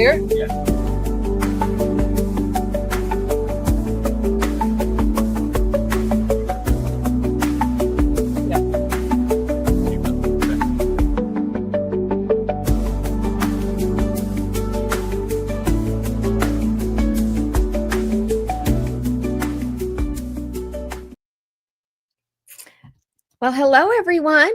clear? Yeah. Well, hello, everyone.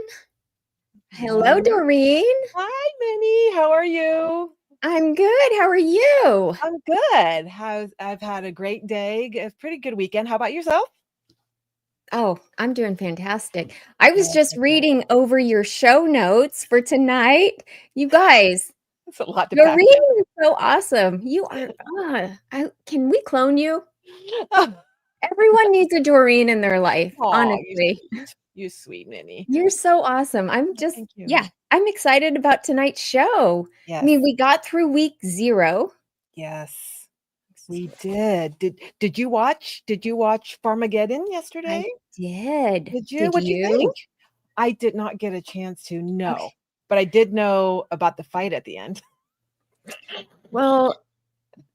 Hello, Doreen. Hi, Minnie. How are you? I'm good. How are you? I'm good. I've had a great day, a pretty good weekend. How about yourself? Oh, I'm doing fantastic. I was just reading over your show notes for tonight. You guys, It's a lot to pack. Doreen is so awesome. You are, can we clone you? Everyone needs a Doreen in their life, Aw, honestly. you sweet Minnie. You're so awesome. I'm just, Thank you. yeah, I'm excited about tonight's show. Yes. I mean, we got through week 0. Yes, we did. Did you watch Farmageddon yesterday? I did. Did you? Did What'd you you? think? I did not get a chance to, no. Okay. But I did know about the fight at the end. Well,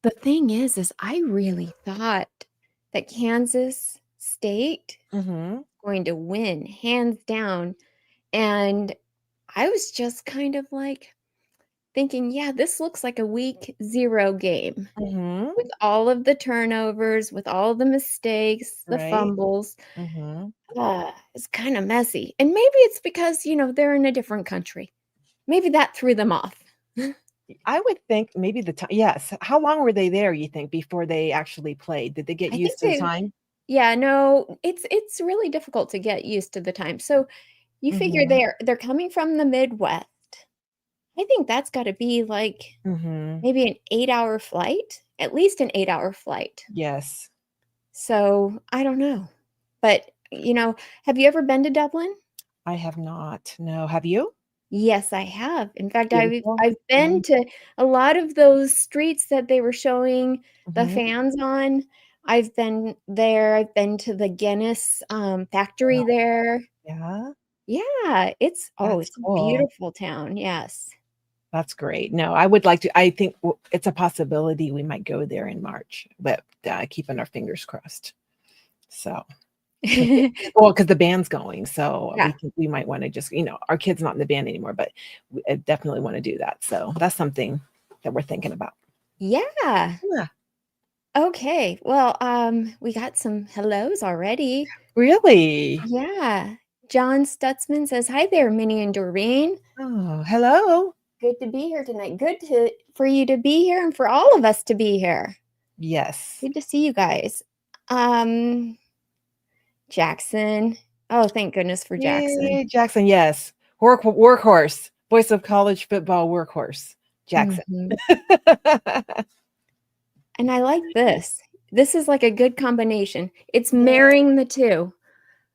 the thing is I really thought that Kansas State Mhm. going to win hands down. And I was just kind of like thinking, yeah, this looks like a week 0 game Mhm. with all of the turnovers, with all the mistakes, the Right. fumbles. Mhm. It's kind of messy. And maybe it's because, they're in a different country. Maybe that threw them off. I would think maybe yes. How long were they there, you think, before they actually played? Did they get I think used to the time? yeah, no, it's really difficult to get used to the time. So you figure Mhm. they're coming from the Midwest. I think that's gotta be like Mhm. maybe an 8-hour flight, at least an 8-hour flight. Yes. So I don't know. But, have you ever been to Dublin? I have not. No. Have you? Yes, I have. In fact, I've Beautiful. I've been Mhm. to a lot of those streets that they were showing the Mhm. fans on. I've been there. I've been to the Guinness, factory Wow. there. Yeah. Yeah, it's That's it's a cool. beautiful town, yes. That's great. No, I would like to. I think it's a possibility we might go there in March, but keeping our fingers crossed. So, well, because the band's going, so Yeah. we might want to just, our kid's not in the band anymore, but we definitely want to do that. So that's something that we're thinking about. Yeah. Yeah. Okay, well, we got some hellos already. Really? Yeah. John Stutzman says, "Hi there, Minnie and Doreen. Oh, hello. Good to be here tonight. For you to be here and for all of us to be here. Yes. Good to see you guys." Um, Jackson. Oh, thank goodness for Jackson. Yay, Jackson. Yes. Workhorse. Voice of college football workhorse. Jackson. Mhm. And I like this. This is like a good combination. It's marrying the 2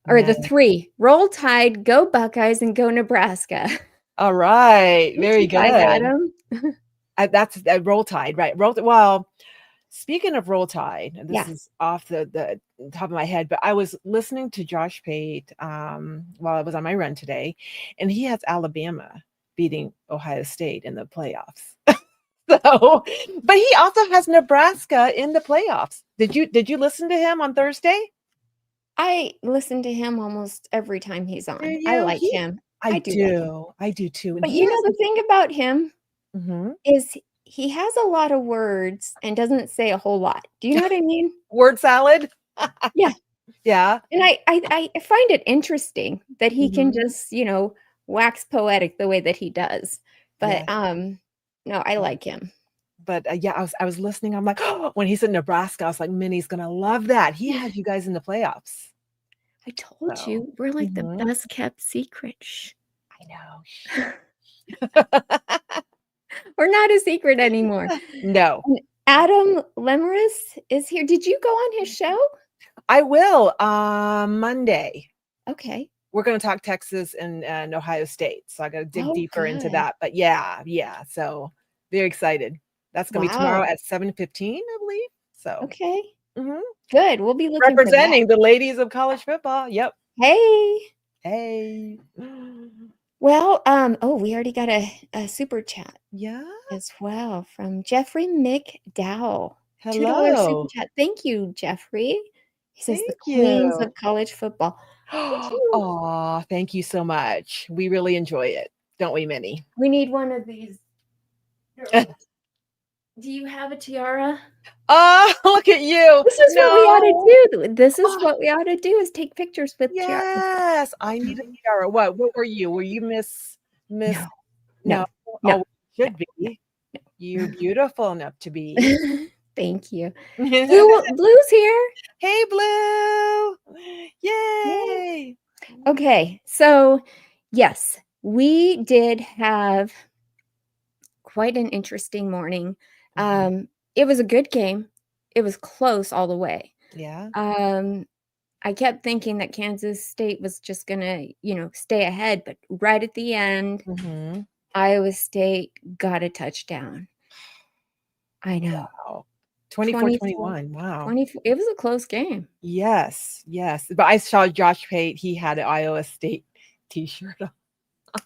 or the Nice. 3. Roll Tide, go Buckeyes, and go Nebraska. All right. Good Very job, good. Adam. That's Roll Tide, right? Well, speaking of Roll Tide, and this Yeah. is off the top of my head, but I was listening to Josh Pate while I was on my run today, and he has Alabama beating Ohio State in the playoffs. So, but he also has Nebraska in the playoffs. Did you listen to him on Thursday? I listen to him almost every time he's Do on. I you? like him. I I do like him. do. I do too. And But he has the thing about him mhm. is he has a lot of words and doesn't say a whole lot. Do you know what I mean? Word salad. Yeah. Yeah. And I find it interesting that he can Mhm. just, wax poetic the way that he does. But, Yes. no, I like him. But yeah, I was listening. I'm like, oh, when he said Nebraska, I was like, Minnie's gonna love that. He has you guys in the playoffs. I told So, you, we're like the mhm. best kept secret. Shh. I know. We're not a secret anymore. No, And Adam Lemeris is here. Did you go on his show? I will Monday. Okay. We're gonna talk Texas and Ohio State. So I gotta dig Oh, deeper into good. that. But yeah. So very excited. That's gonna be tomorrow Wow. at 7:15, I believe. So Okay. mhm. Good. We'll be looking for that. Representing the ladies of college football. Yep. Hey. Hey. Well, oh, we already got a super chat Yeah. as well from Jeffrey McDowell. $2 super Hello. chat. Thank you, Jeffrey. He says the Thank queens you. of college football. Thank you. Oh, thank you so much. We really enjoy it, don't we, Minnie? We need one of these girls. Do you have a tiara? Oh, look at you. This is what we ought No. to do. This is Oh, what we ought to do is take pictures with tiaras. yes. I need a tiara. What were you? Were you Miss No, no. no, no, Oh, no, should be. You're no. beautiful enough to be. Thank you. Blue's here. Hey, Blue. Yay. Yay. Okay, so yes, we did have quite an interesting morning. Mhm. It was a good game. It was close all the way. Yeah. Um, I kept thinking that Kansas State was just gonna, stay ahead, but right at the end, Mhm. Iowa State got a touchdown. I know. Wow. 24, 24-21. Wow. 24. It was a close game. Yes, yes. But I saw Josh Pate, he had an Iowa State T-shirt on.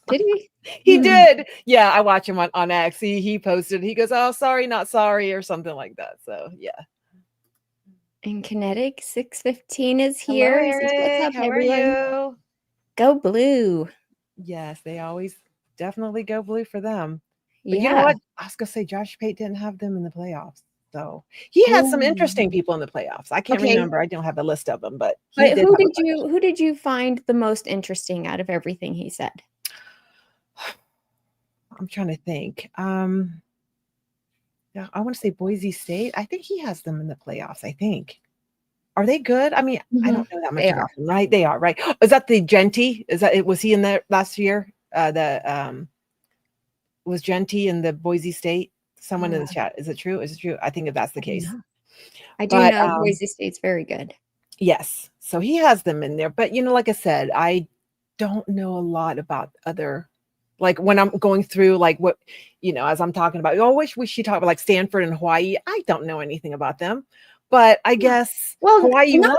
Did he? He did. Yeah, I watch him on X. He posted, he goes, "Oh, sorry, not sorry," or something like that. So, yeah. And Kinetic 615 is Hello, here. He says, "What's Eric. up, How are everyone? you? Go blue." Yes, they always definitely go blue for them. But you know Yeah. what? I was gonna say Josh Pate didn't have them in the playoffs. So he had some Ooh. interesting people in the playoffs. I can't Okay. remember. I don't have a list of them, but he But did have a bunch. who did you find the most interesting out of everything he said? I'm trying to think. Yeah, I want to say Boise State. I think he has them in the playoffs. I think. Are they good? I mean, I Mhm. don't know that much They are. about them, right? They are, right? Is that the Genty? Is that it? Was he in there last year? The was Genty in the Boise State? Someone in the Uh, chat. Is it true? Is it true? I think if that's the I don't case. know. I do But know Boise State's very good. yes, so he has them in there. But like I said, I don't know a lot about other, like when I'm going through like what, as I'm talking about, oh, I wish we should talk about like Stanford and Hawaii. I don't know anything about them, but I Yeah. guess Well, Hawaii won.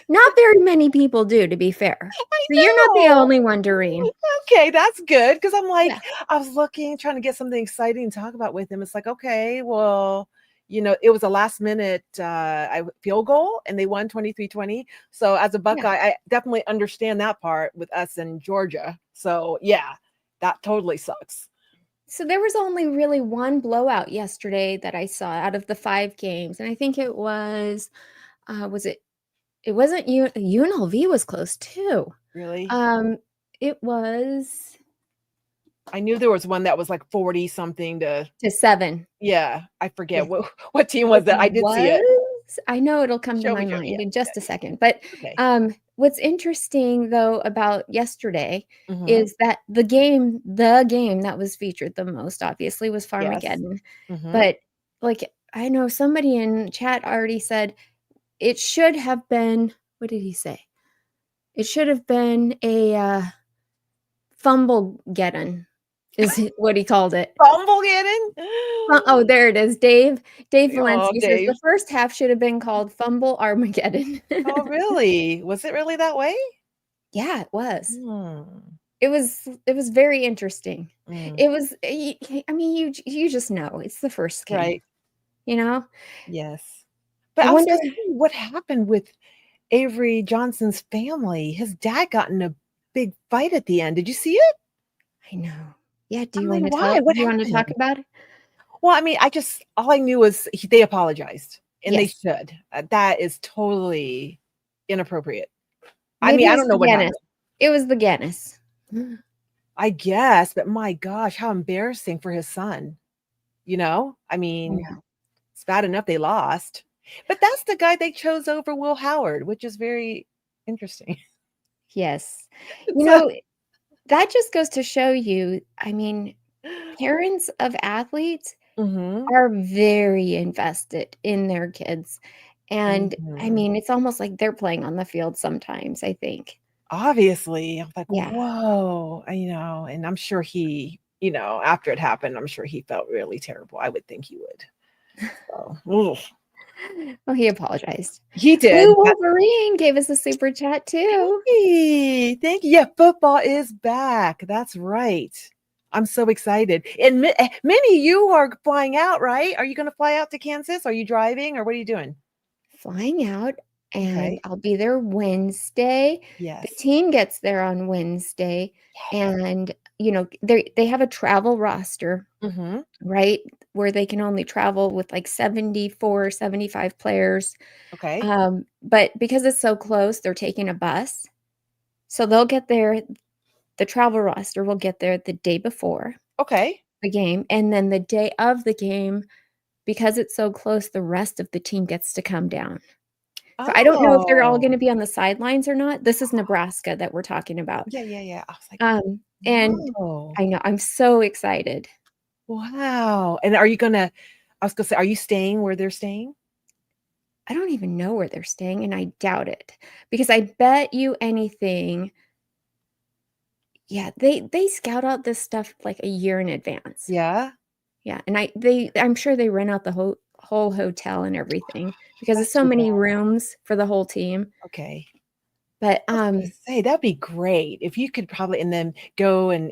not very many people do, to be fair. I So you're not the know. only one, Doreen. Okay, that's good because I'm Yeah. like, I was looking, trying to get something exciting to talk about with him. It's like, okay, well, it was a last minute field goal and they won 23-20. So as a Yeah. Buckeye, I definitely understand that part with us in Georgia. So yeah, that totally sucks. So there was only really one blowout yesterday that I saw out of the 5 games, and I think it wasn't UNLV was close too. Really? Um, it was I knew there was one that was like 40 something to, to 7. yeah, I forget Yes. what team It was that. I did see it. was I know it'll come to my Show me. Yeah, mind in just a second, but, okay. what's interesting, though, about yesterday Hmm. is that the game that was featured the most, obviously, was Yes. Farmageddon, Hmm. but, like, I know somebody in chat already said it should have been what did he say? It should have been a, Fumblegeddon is what he called it. Bumblegeddon? Oh, there it is. Dave Oh, Valensky says, Dave. "The first half should have been called Fumble Armageddon." Oh, really? Was it really that way? Yeah, it was. Hmm. It was very interesting. Mm. It was I mean, you just know, it's the first game, Right. you know? Yes. But I I was wonder gonna say, what happened with Avery Johnson's family? His dad got in a big fight at the end. Did you see it? I know. Yeah, do I'm you like, wanna why? tell What do you wanna talk happened? about it? Well, I mean, all I knew was they apologized, and they Yes. should. That is totally inappropriate. I Maybe mean, it I was don't know the what Guinness. happened. It was the Guinness. I guess, but my gosh, how embarrassing for his son. I I mean, know. it's bad enough they lost, but that's the guy they chose over Will Howard, which is very interesting. Yes. You So know, that just goes to show you, I mean, parents of athletes mhm, are very invested in their kids, and, I mhm. mean, it's almost like they're playing on the field sometimes, I think. Obviously, I'm like, Yeah. "Whoa," and I'm sure he, after it happened, I'm sure he felt really terrible. I would think he would. So, oof. Well, he apologized. He did. Blue Wolverine gave us a super chat too. Hey, thank you. Yeah, football is back. That's right. I'm so excited. And Minnie, you are flying out, right? Are you going to fly out to Kansas? Are you driving or what are you doing? Flying out, and Okay. I'll be there Wednesday. The Yes. team gets there on Wednesday, Yay. and they have a travel roster, Mm-hmm. right? Where they can only travel with like 74, 75 players. Okay. But because it's so close, they're taking a bus. So they'll get there, the travel roster will get there the day before Okay. the game, and then the day of the game, because it's so close, the rest of the team gets to come down. So I don't know if they're all Oh, gonna be on the sidelines or not. This is Nebraska that we're talking about. yeah, yeah, yeah. I was like, And oh, I know, I'm so excited. wow. And I was gonna say, are you staying where they're staying? I don't even know where they're staying, and I doubt it, because I bet you anything, yeah, they scout out this stuff like a year in advance. Yeah. Yeah, and I'm sure they rent out the whole hotel and everything because there's That's so too many bad. rooms for the whole team. Okay. But, I was gonna say that'd be great if you could probably and then go and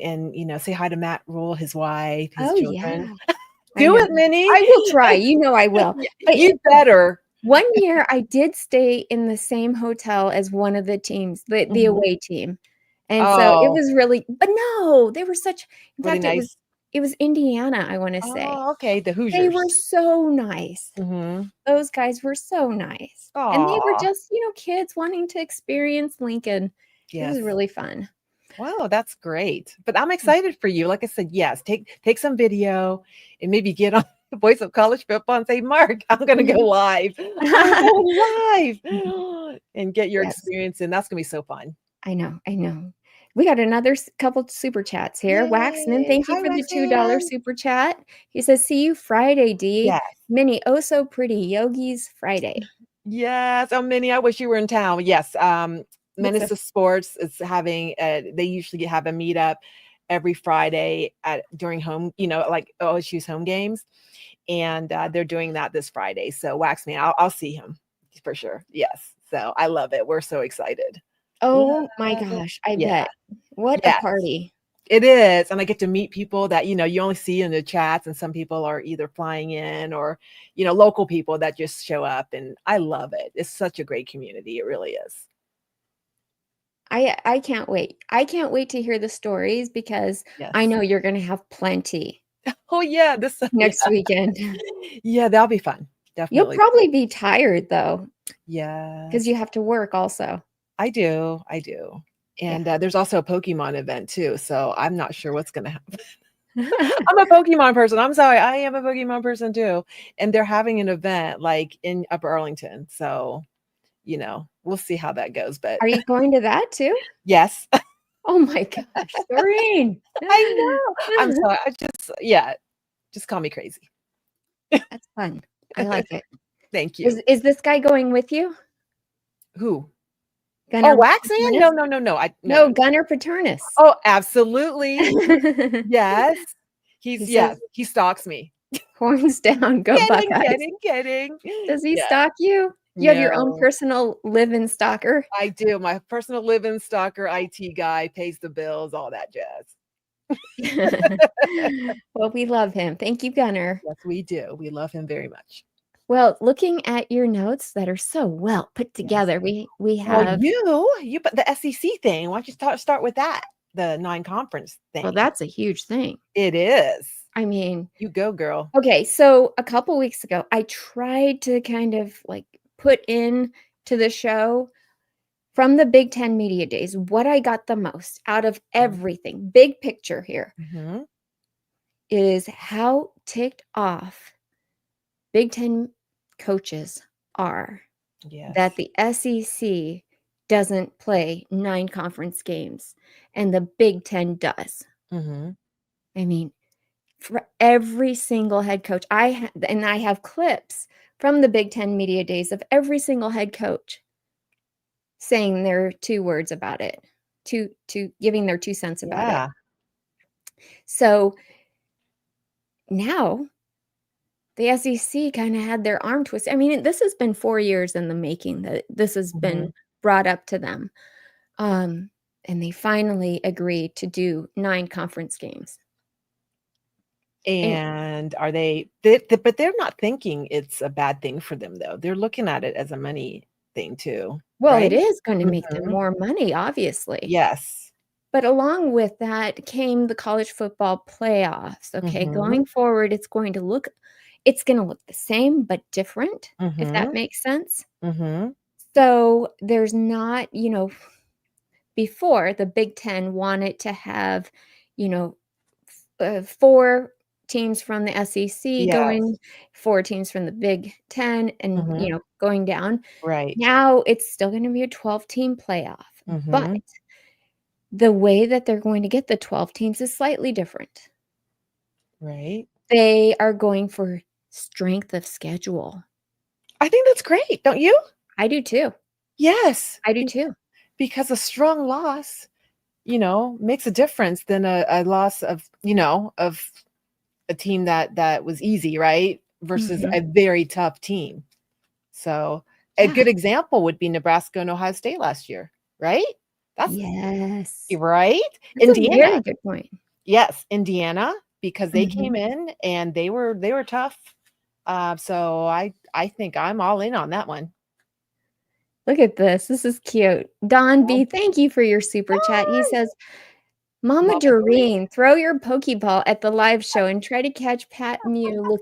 say hi to Matt Rule, his wife, his oh, children. yeah, I Do know. it, Minnie. I will try, you know I will. But You better. one year, I did stay in the same hotel as one of the teams, the Mhm. away team, and so it Oh, was really, but no, they were such, in really fact, nice. it was Indiana, I wanna say. Oh, okay, the They were Hoosiers. so nice. Mhm. Those guys were so nice, and they were Aw, just, kids wanting to experience Lincoln. It was yes. really fun. Wow, that's great. But I'm excited for you. Like I said, yes, take some video and maybe get on the Voice of College Football and say, "Mark, I'm gonna go live. I'm going live," and get your Yes, experience, and that's gonna be so fun. I know, I know. We got another couple super chats here. Waxman, Yay. thank you Hi, for the $2 Roxanne. super chat. He says, "See you Friday, D. Yes. Minnie, oh so pretty. Yogi's Friday." Yes. Oh, Minnie, I wish you were in town. Yes. What's Menace up? of Sports is having they usually have a meetup every Friday at during home, like OSU's home games. And they're doing that this Friday. So wax me, I'll see him for sure. Yes. So I love it. We're so excited. Oh my Love it. gosh, I Yeah. bet. What a Yes. party. It is. And I get to meet people that, you only see in the chats, and some people are either flying in or, local people that just show up. And I love it. It's such a great community. It really is. I can't wait. I can't wait to hear the stories because I Yes. know you're gonna have plenty Oh yeah. Yeah. next weekend. Yeah, that'll be fun. You'll Definitely. probably be tired though, because Yes. you have to work also. I do. I do. Yeah. And there's also a Pokemon event too. So I'm not sure what's gonna happen. I'm a Pokemon person. I'm sorry. I am a Pokemon person too. And they're having an event like in Upper Arlington. So, we'll see how that goes. But Are you going to that too? yes, Oh my gosh, Serene. I know. I'm sorry. Yeah, just call me crazy. That's fun. I like it. Thank you. Is this guy going with you? Who? Oh, Gunnar Waxman? Paternus? No, no, no, no. No, No, no. Gunnar Paternus. Oh, absolutely. Yes. He Yes, says, he stalks me. "Horns down, go Kidding, Buckeyes." kidding, kidding. Does he Yeah. stalk you? You have your own No. personal live-in stalker? I do. My personal live-in stalker IT guy pays the bills, all that jazz. Well, we love him. Thank you, Gunnar. Yes, we do. We love him very much. Well, looking at your notes that are so well put Yes. together, we Well, have, you put the SEC thing. Why don't you start with that? The non-conference well, thing. that's a huge thing. It is. I mean, You go, girl. okay, so a couple weeks ago, I tried to kind of like put in to the show from the Big Ten Media Days what I got the most out of everything. Big picture here Mm-hmm. is how ticked off Big Ten coaches are that Yes. the SEC doesn't play 9 conference games and the Big Ten does. Mm-hmm. I mean, for every single head coach, and I have clips from the Big Ten Media Days of every single head coach saying their 2 words about it, to giving their 2 cents about it. Yeah. So now the SEC kind of had their arm twisted. I mean, this has been 4 years in the making that this has been brought up to them. And they finally agreed to do 9 conference games. And are they but they're not thinking it's a bad thing for them, though. They're looking at it as a money thing too, Well, it right? is gonna make them more money, obviously. Yes. But along with that came the college football playoffs, okay? Mhm. Going forward, it's gonna look the same but different, if that Mhm. makes sense. Mhm. So, there's not, before the Big Ten wanted to have, you know, 4 teams from the SEC Yes. going, 4 teams from the Big Ten and, Mhm. going down. Right. Now it's still gonna be a 12-team playoff, but Mhm. the way that they're going to get the 12 teams is slightly different. Right. They are going for strength of schedule. I think that's great, don't you? I do too. Yes. I do too. Because a strong loss, makes a difference than a loss of a team that was easy, right? Versus Mhm. a very tough team. So, a Yeah. good example would be Nebraska and Ohio State last year, right? That's Yes. right? That's a very Indiana. good point. Yes, Indiana, because they came Mhm. in and they were tough. So I think I'm all in on that one. Look at this. This is cute. Don Oh, B, thank you for your super chat. He Don! says, "Mama Mama Doreen. Doreen, throw your Pokeball at the live show and try to catch Pat Mew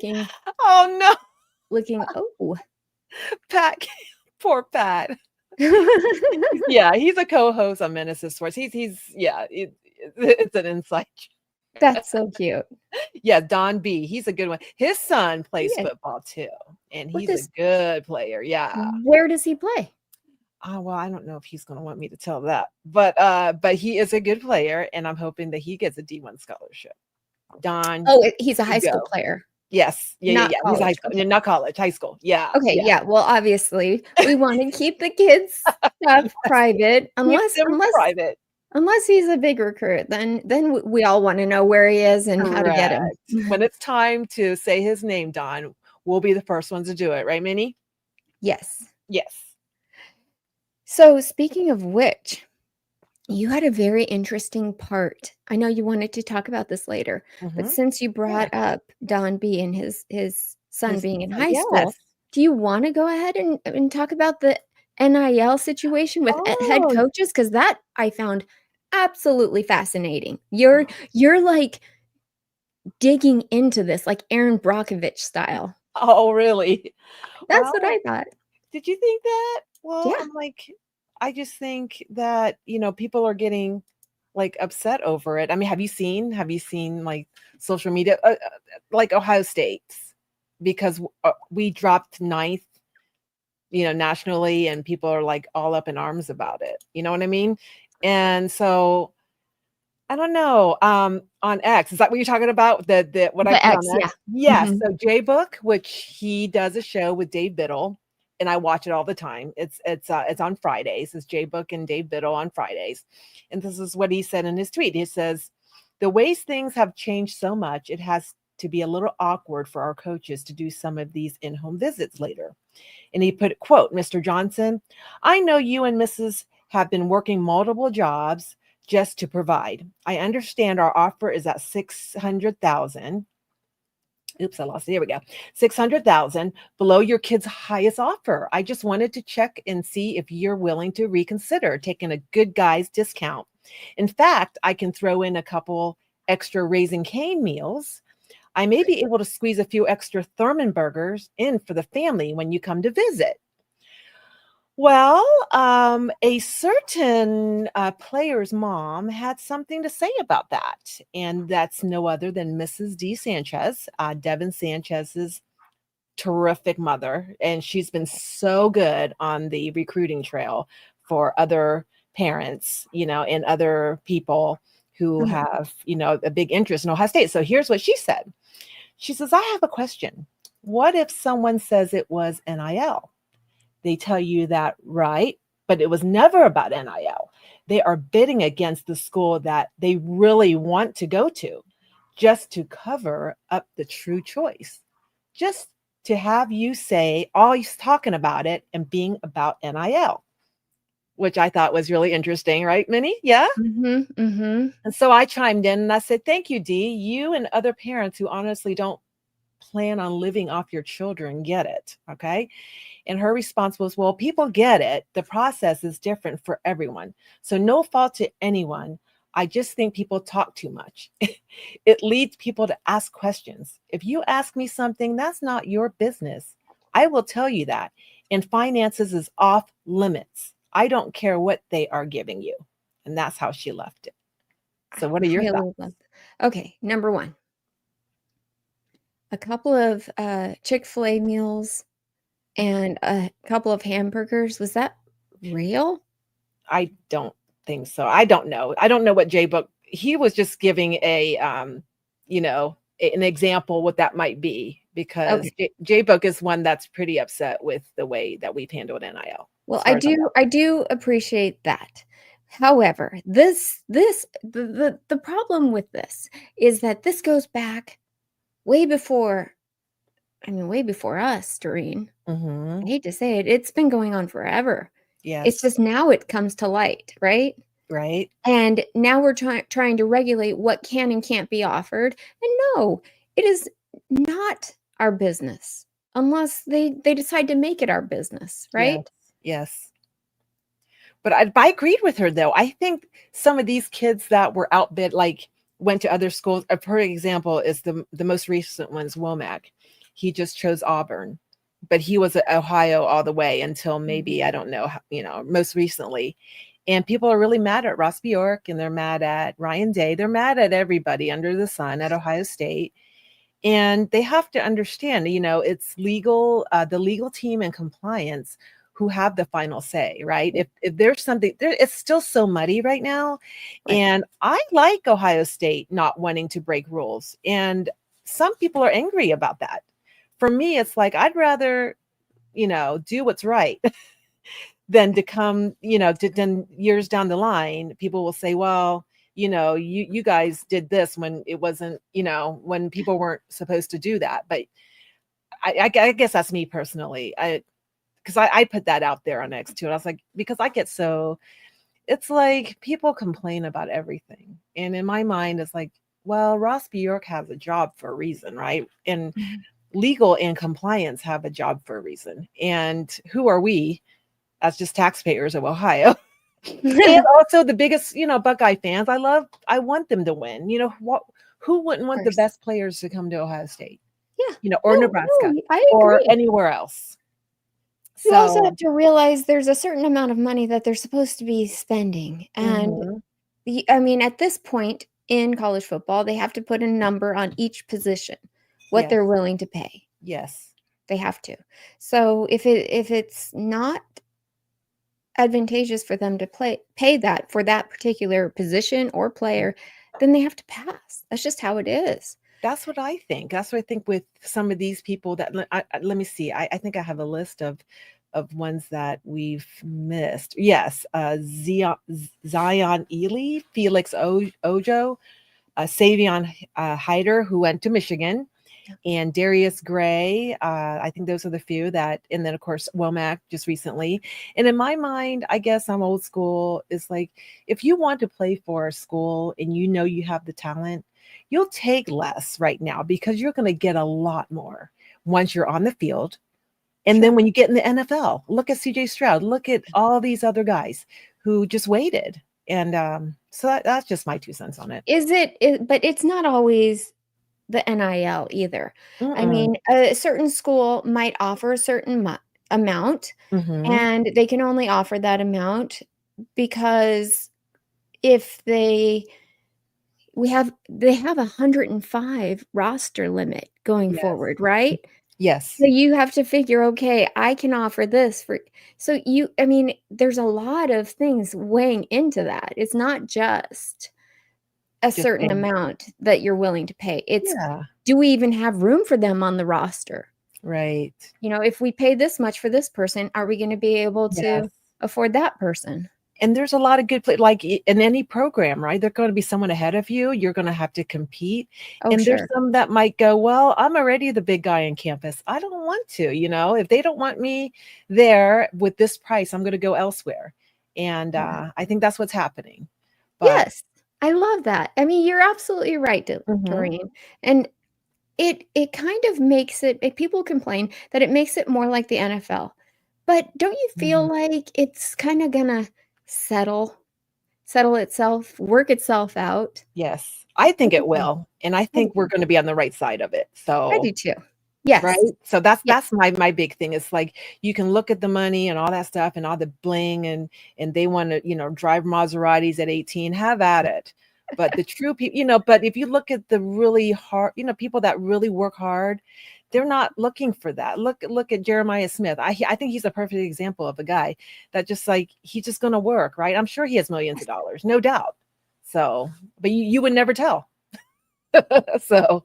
Oh, no. oh." Pat, poor Pat. Yeah, he's a co-host on Menace to Sports. He's yeah, it's an insight. That's so cute. Yeah, Don B. He's a good one. His son plays Yeah. football too, and What he's a does good player. Yeah. Where does he play? Well, I don't know if he's going to want me to tell that, but he is a good player, and I'm hoping that he gets a D1 scholarship. Don, Oh, he's a you high school go. player, Yes, yeah, yeah, not yeah. He's a high college. school, Okay. not college, high school. Yeah, Okay, yeah. yeah, well, obviously, we wanna keep the kids' stuff Yes, private keep unless them unless private. unless he's a big recruit, then we all wanna know where he is and how to get him. Correct. When it's time to say his name, Don, we'll be the first ones to do it, right, Minnie? Yes. Yes. So, speaking of which, you had a very interesting part. I know you wanted to talk about this later, but Mhm. since you Yeah. brought up Don B and his son His being in son, high yes. school, do you wanna go ahead and talk about the NIL situation with head Oh, coaches? Because that I found absolutely fascinating. You're, like, digging into this like Aaron Brockovich style. oh, really? That's what Well, I thought. did you think that? Well, Yeah. I'm like, I just think that, people are getting, like, upset over it. I mean, have you seen, like, social media, like Ohio State's, because we dropped ninth, nationally, and people are, like, all up in arms about it. You know what I mean? And so I don't know, on X, is that what you're talking about? The what I The put on X, yeah. X? Yes, Mhm. so J-Book, which he does a show with Dave Biddle, and I watch it all the time. It's on Fridays. It's J-Book and Dave Biddle on Fridays, and this is what he said in his tweet. He says, "The ways things have changed so much, it has to be a little awkward for our coaches to do some of these in-home visits later." And he put, quote, "Mr. Johnson, I know you and Mrs. have been working multiple jobs just to provide. I understand our offer is at 600,000. Oops, I lost it. Here we go. 600,000 below your kid's highest offer. I just wanted to check and see if you're willing to reconsider taking a good guy's discount. In fact, I can throw in a couple extra Raising Cane meals. I may be able to squeeze a few extra Thurman burgers in for the family when you come to visit." Well, a certain player's mom had something to say about that, and that's no other than Mrs. D. Sanchez, Devin Sanchez's terrific mother, and she's been so good on the recruiting trail for other parents, and other people who Mhm. have, a big interest in Ohio State. So here's what she said. She says, "I have a question. What if someone says it was NIL? They tell you that, right? But it was never about NIL. They are bidding against the school that they really want to go to just to cover up the true choice. just to have you say always talking about it and being about NIL, which I thought was really interesting, right, Minnie? Yeah. Mhm, mhm. And so I chimed in and I said, "Thank you, Dee. You and other parents who honestly don't plan on living off your children get it." Okay. And her response was, "Well, people get it. The process is different for everyone. So, no fault to anyone. I just think people talk too much. It leads people to ask questions. If you ask me something, that's not your business. I will tell you that. And finances is off limits. I don't care what they are giving you." And that's how she left it. I So, what are your really thoughts? love Okay, number 1, a couple of, Chick-fil-A meals and a couple of hamburgers, was that real? I don't think so. I don't know. I don't know what J Book, he was just giving you know, an example what that might be because Okay. J Book is one that's pretty upset with the way that we've handled NIL, Well, as far as I know. I do appreciate that. However, the problem with this is that this goes back way before, I mean, way before us, Doreen. I Mhm. hate to say it, it's been going on forever. It's Yes. just now it comes to light, right? Right. And now we're trying to regulate what can and can't be offered. And no, it is not our business unless they decide to make it our business, Yes. right? Yes. But I agreed with her though. I think some of these kids that were outbid, like went to other schools. A perfect example is the most recent one's Womack. He just chose Auburn, but he was at Ohio all the way until maybe I don't know, most recently. And people are really mad at Ross Bjork and they're mad at Ryan Day. They're mad at everybody under the sun at Ohio State. And they have to understand, it's legal, the legal team and compliance who have the final say, right? If there's something there, it's still so muddy right now. Right. And I like Ohio State not wanting to break rules. And some people are angry about that. For me, it's like I'd rather, do what's right than to come, then years down the line, people will say, well, you guys did this when it wasn't, when people weren't supposed to do that. But I guess that's me personally. Because I put that out there on X too. And I was like, because I get so, it's like people complain about everything. And in my mind, it's like, well, Ross Bjork has a job for a reason, right? And Mhm. legal and compliance have a job for a reason. And who are we as just taxpayers of Ohio? And also the biggest, Buckeye fans. I want them to win. Who wouldn't want the Course. best players to come to Ohio State, Yeah. or No, Nebraska no, I or agree. anywhere else? You also have So, to realize there's a certain amount of money that they're supposed to be spending, and mhm, I mean, at this point in college football, they have to put a number on each position, what yes, they're willing to pay. yes, They have to. So if it's not advantageous for them to pay that for that particular position or player, then they have to pass. That's just how it is. that's what I think. That's what I think with some of these people that let me see. I think I have a list of ones that we've missed. Yes, Zion Ely, Felix Ojo, Savion Hyder, who went to Michigan, and Darius Gray. I think those are the few that, and then of course Womack just recently. And in my mind, I guess I'm old school. It's like if you want to play for a school and you have the talent, you'll take less right now because you're going to get a lot more once you're on the field. And then Sure. when you get in the NFL, look at CJ Stroud, look at all these other guys who just waited. And so that's just my 2 cents on it. But it's not always the NIL either. I Mm-mm. mean, a certain school might offer a certain amount, Mm-hmm. and they can only offer that amount because if they have 105 roster limit going Yes. forward, right? Yes. So you have to figure, okay, I can offer this for I mean, there's a lot of things weighing into that. It's not just a Just certain saying. amount that you're willing to pay. It's, Yeah. do we even have room for them on the roster? Right. If we pay this much for this person, are we gonna be able Yes. to afford that person? And there's a lot of good like in any program, right? There's going to be someone ahead of you. You're going to have to compete. Oh, And there's sure. some that might go, well, I'm already the big guy on campus. I don't want to, if they don't want me there with this price, I'm going to go elsewhere. And Yeah. I think that's what's happening. But Yes. I love that. I mean, you're absolutely right, mhm, Doreen. And it kind of makes it people complain that it makes it more like the NFL. But don't you mhm. feel like it's kinda gonna settle itself, work itself out? Yes, I think What do it you think? will. And I I do think we're too. going to be on the right side of it. I So do too. right? Yes. So that's Yeah. my big thing. It's like you can look at the money and all that stuff and all the bling and they want to, drive Maseratis at 18, have at it. But the true people, but if you look at the really hard, people that really work hard, they're not looking for that. Look at Jeremiah Smith. I think he's a perfect example of a guy that just like he's just going to work, right? I'm sure he has millions of dollars, no doubt. So, but you would never tell. So,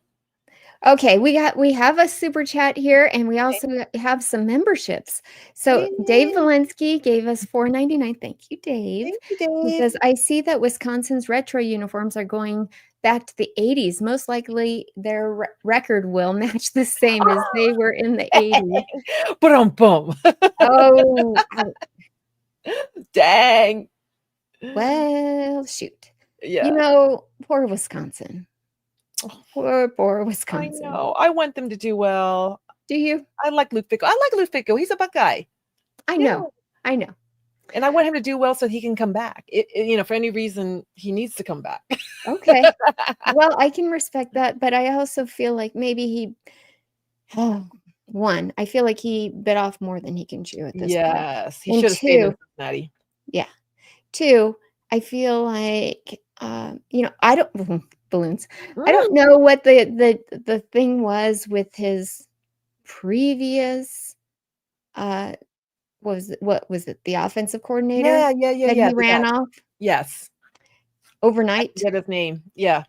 Okay, we have a super chat here, and we also have some memberships. So Dave yay. Valensky gave us $4.99. Thank you, Dave. Thank you, He Dave. says, I see that Wisconsin's retro uniforms are going back to the 80s. Most likely their record will match the same as they were in the 80s. But boom. Oh, ouch. Dang. Well, shoot. Yeah. Poor Wisconsin. Poor I Wisconsin. know. I want them to do well. Do you? I like Luke Fickle. I like Luke Fickle. He's a Buckeye. I Yeah. know. I know. And I want him to do well so he can come back. For any reason, he needs to come back. Okay. Well, I can respect that, but I also feel like maybe he one, I feel like he bit off more than he can chew at this point. Yes. He And should have stayed in 2, Cincinnati. yeah. 2, I feel like, I don't balloons. I Mm, don't know what the thing was with his previous, uh, what was it? The offensive coordinator yeah, yeah, yeah, that yeah. he ran That. off Yes. I overnight? forget his name. Yeah.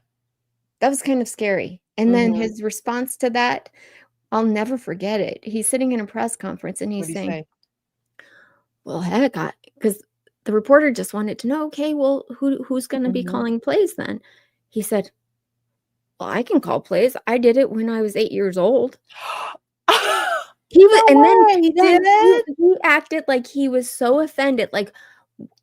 That was kind of scary. And then Hmm. his response to that, I'll never forget it. He's sitting in a press conference and What he's do you saying, say? "Well, heck, because the reporter just wanted to know, okay, well, who's going to be Hmm. calling plays then?" He said, "Well, I can call plays. I did it when I was 8 years old." He was, No and then way. He then did it. he acted like he was so offended, like,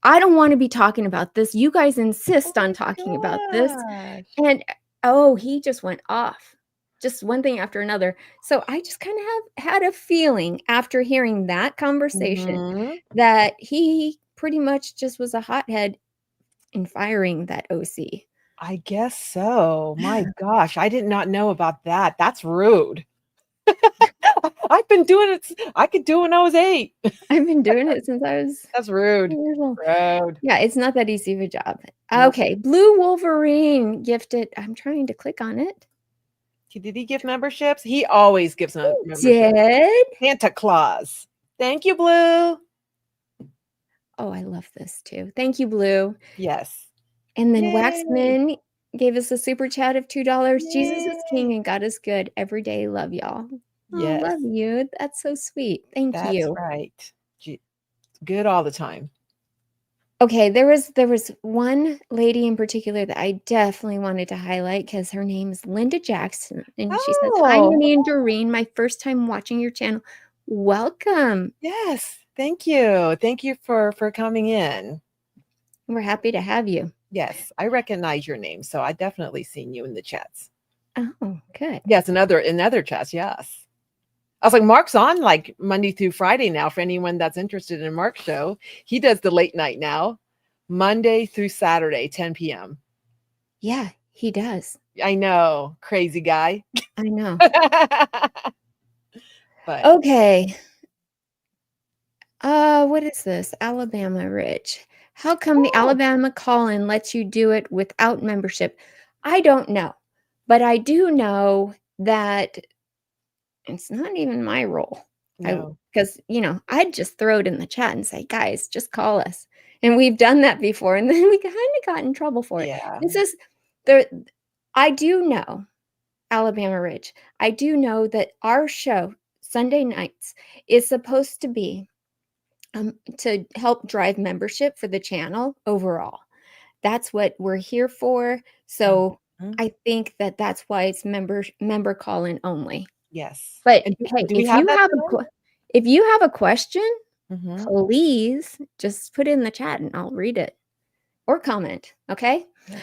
"I don't wanna be talking about this. You guys Oh insist on my talking about this." gosh. And, oh, he just went off. Just one thing after another. So I just kinda have had a feeling after hearing that conversation Mhm. that he pretty much just was a hothead in firing that OC. I guess so. My gosh, I did not know about that. That's rude. I've been doing it I could do it when I was 8. I've been doing it since I was That's rude. 2 years old. Rude. Yeah, it's not that easy of a job. Nope. Okay, Blue Wolverine gifted, I'm trying to click on it. Did he give memberships? He always gives memberships. Did? Santa Claus. Thank you, Blue. Oh, I love this too. Thank you, Blue. Yes. And then Yay. Waxman gave us a super chat of $2. Jesus is Yay. king and God is good every day. Love y'all. Oh, Yes, love you. That's so sweet. Thank that's you. right. Good all the time. Okay, there was one lady in particular that I definitely wanted to highlight because her name is Linda Jackson, and she says, "Hi, Oh, Minnie and Doreen. My first time watching your channel. Welcome. yes. Thank you. Thank you for coming in. We're happy to have you." Yes, I recognize your name, so I definitely seen you in the chats. Oh, good. Yes, in other chats, yes. I was like, Mark's on like Monday through Friday now for anyone that's interested in Mark's show. He does the late night now, Monday through Saturday, 10 p.m. Yeah, he does. I know, crazy guy. I know. But Okay. What is this? Alabama Rich. How come the oh, Alabama call-in lets you do it without membership? I don't know. But I do know that it's not even my role. I no. because I'd just throw it in the chat and say, guys, just call us. And we've done that before, and then we kind of got in trouble for it. Yeah. This is there. I do know, Alabama Ridge. I do know that our show, Sunday nights, is supposed to be to help drive membership for the channel overall. That's what we're here for. So Mhm. I think that that's why it's member call-in only. Yes. But And hey, do we have that today? if you have a question, Mhm. please just put it in the chat and I'll read it or comment. Okay. Yes.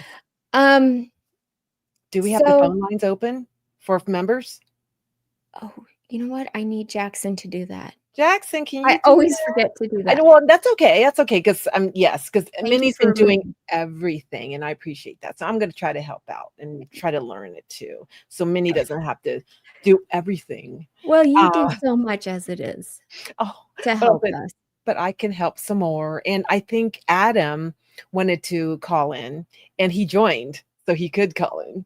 Um. Do we have the So, phone lines open for members? oh, you know what? I need Jackson to do that. Jackson, can you I do always that? forget to do I that. know, well, that's okay. That's okay because yes, because Thank you Minnie's for been doing reminding. everything, and I appreciate that. So I'm going to try to help out and try to learn it too, so Minnie doesn't have to do everything. Well, you do Uh, so much as it is oh, to but help but us. but I can help some more, and I think Adam wanted to call in, and he joined, so he could call in.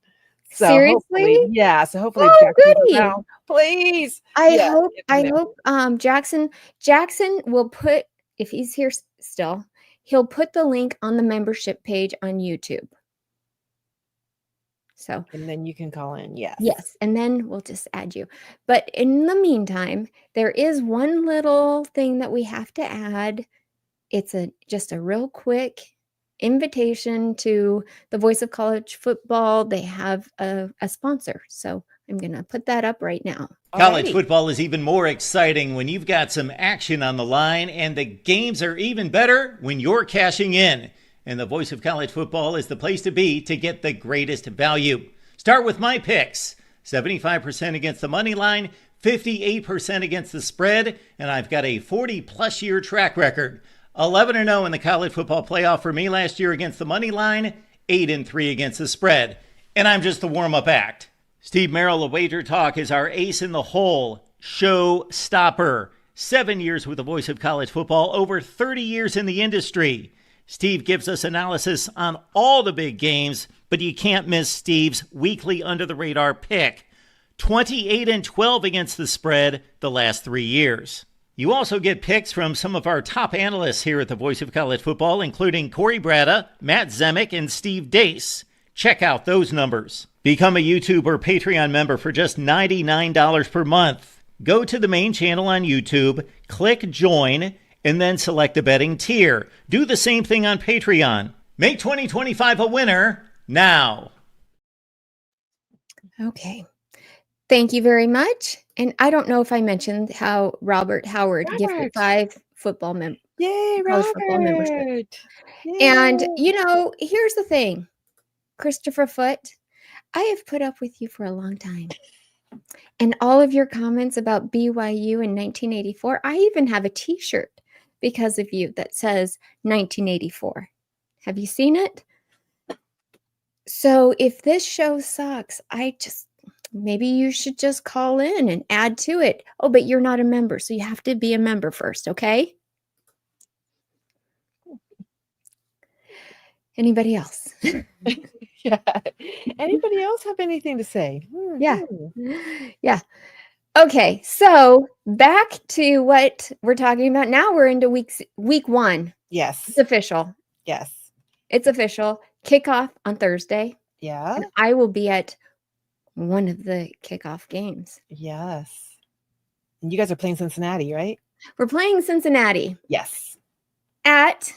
So Seriously? hopefully, yeah. So hopefully, if Oh, Jackson's goody. around, please, I yeah, hope get in I there. hope, Jackson will put, if he's here still, he'll put the link on the membership page on YouTube. So, And then you can call in. Yes. yes, and then we'll just add you. But in the meantime, there is one little thing that we have to add. It's just a real quick invitation to the Voice of College Football. They have a sponsor. So I'm going to put that up right now. College Alrighty. football is even more exciting when you've got some action on the line, and the games are even better when you're cashing in. And the Voice of College Football is the place to be to get the greatest value. Start with my picks: 75% against the money line, 58% against the spread, and I've got a 40-plus year track record. 11-0 in the college football playoff for me last year against the money line, 8-3 against the spread. And I'm just the warm-up act. Steve Merrill of Wager Talk is our ace in the hole, show stopper. 7 years with the Voice of College Football, over 30 years in the industry. Steve gives us analysis on all the big games, but you can't miss Steve's weekly under-the-radar pick. 28-12 against the spread the last 3 years. You also get picks from some of our top analysts here at the Voice of College Football, including Corey Bratta, Matt Zemek, and Steve Dace. Check out those numbers. Become a YouTube or Patreon member for just $99 per month. Go to the main channel on YouTube, click join, and then select a betting tier. Do the same thing on Patreon. Make 2025 a winner now. Okay. Thank you very much. And I don't know if I mentioned how Robert Howard gifted 5 football Yay, college football membership. Robert. And, Yay. here's the thing, Christopher Foote, I have put up with you for a long time. And all of your comments about BYU in 1984, I even have a t-shirt because of you that says 1984. Have you seen it? So if this show sucks, maybe you should just call in and add to it. Oh, but you're not a member, so you have to be a member first, okay? Anybody else? Yeah. Anybody else have anything to say? Yeah. Mhm. Yeah. Okay, so back to what we're talking about. Now we're into week 1. Yes. It's official. Yes. It's official. Kickoff on Thursday. Yeah. And I will be at one of the kickoff games. Yes. And you guys are playing Cincinnati, right? We're playing Cincinnati Yes. at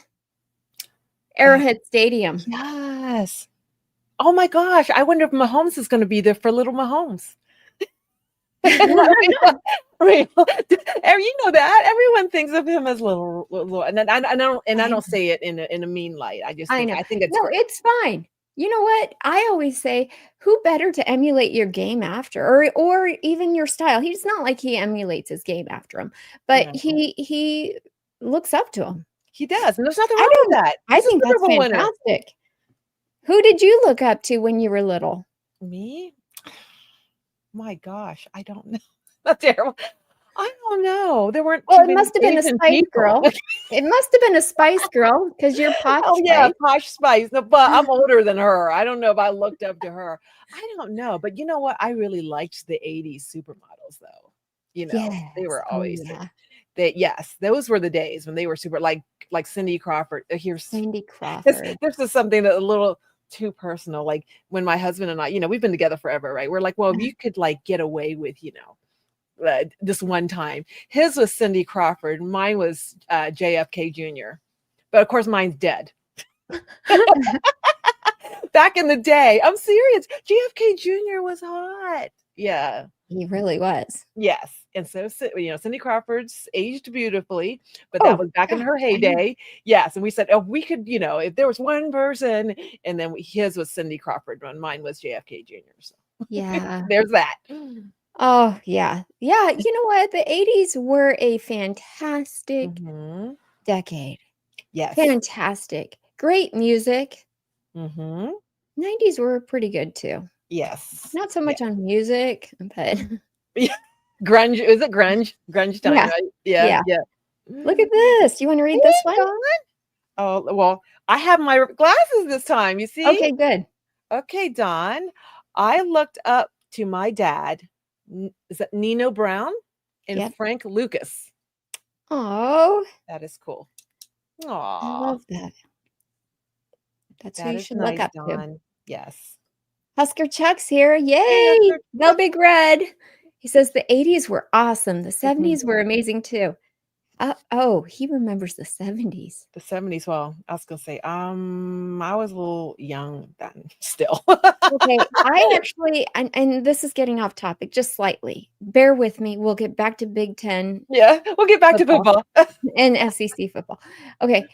Arrowhead Stadium. Yes. Oh my gosh. I wonder if Mahomes is going to be there for little Mahomes. You know that everyone thinks of him as little, and I don't say it in a mean light. I just think know. I think it's No, great. it's fine. You know what? I always say, who better to emulate your game after, or even your style? He's not like he emulates his game after him, but No. he looks up to him. He does, and there's nothing wrong with that. I He's a think Super that's Bowl winner. fantastic. Who did you look up to when you were little? Me? My gosh, I don't know. That's terrible. I don't know. There weren't. Well, too it many must have been a Asian Spice people. Girl. It must have been a Spice Girl because you're Posh Oh yeah, Spice. Posh Spice. No, but I'm older than her. I don't know if I looked up to her. I don't know, but you know what? I really liked the '80s supermodels, though. You know, they were always yes, those were the days when they were super like Cindy Crawford. Here's Cindy Crawford. this is something that a little too personal. Like when my husband and I, we've been together forever, right? We're like, well, if you could like get away with, this one time. His was Cindy Crawford. Mine was JFK Jr. But of course, mine's dead. Back in the day, I'm serious. JFK Jr. was hot. Yeah. He really was. Yes. And so, Cindy Crawford's aged beautifully, but that was back in her heyday. Yes. And we said, oh, we could, if there was one person, and then his was Cindy Crawford, and mine was JFK Jr. So Yeah. there's that. Oh, yeah. Yeah. You know what? The 80s were a fantastic decade. Yes. Fantastic. Great music. 90s were pretty good too. Yes. Not so much on music, but grunge. Is it grunge? Grunge time, right? Yeah. Look at this. You want to read this one? Oh, well, I have my glasses this time. You see? Okay, good. Okay, Dawn. I looked up to my dad. Is that Nino Brown and Frank Lucas? Oh, that is cool. I Aw, love that. That's who that you is should look nice, up to. Dawn. Yes. Husker Chuck's here. Yay! Husker Go Big Red. He says the 80s were awesome. The 70s were amazing too. Oh, he remembers the 70s. The 70s. Well, I was gonna say, I was a little young then still. Okay, I actually, and this is getting off topic just slightly. Bear with me. We'll get back to Big Ten Yeah, we'll get back to football. and SEC football. Okay.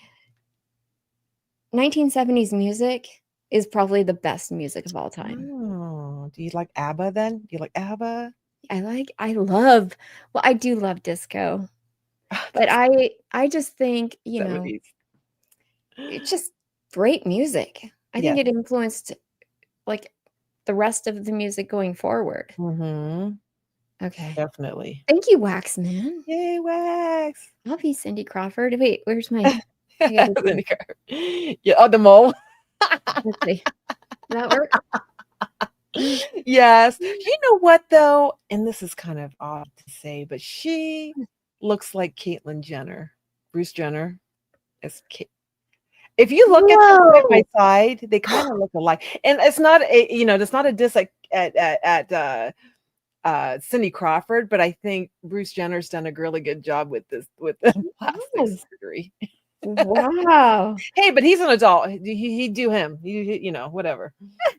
1970s music is probably the best music of all time. Oh, do you like ABBA then? Do you like ABBA? I do love disco. But I just think, 70s. it's just great music. I think it influenced like the rest of the music going forward. Okay. Definitely. Thank you, Waxman. Yay, Wax. Love you, Cindy Crawford. Wait, where's my Cindy Crawford. Yeah, oh, the mole. let's see. Does that work? Yes. You know what though? And this is kind of odd to say, but she looks like Caitlyn Jenner, Bruce Jenner. If you look at them side by side, they kind of look alike. And it's not a diss at Cindy Crawford, but I think Bruce Jenner's done a really good job with the plastic surgery. Wow. Hey, but he's an adult. He do him. Whatever.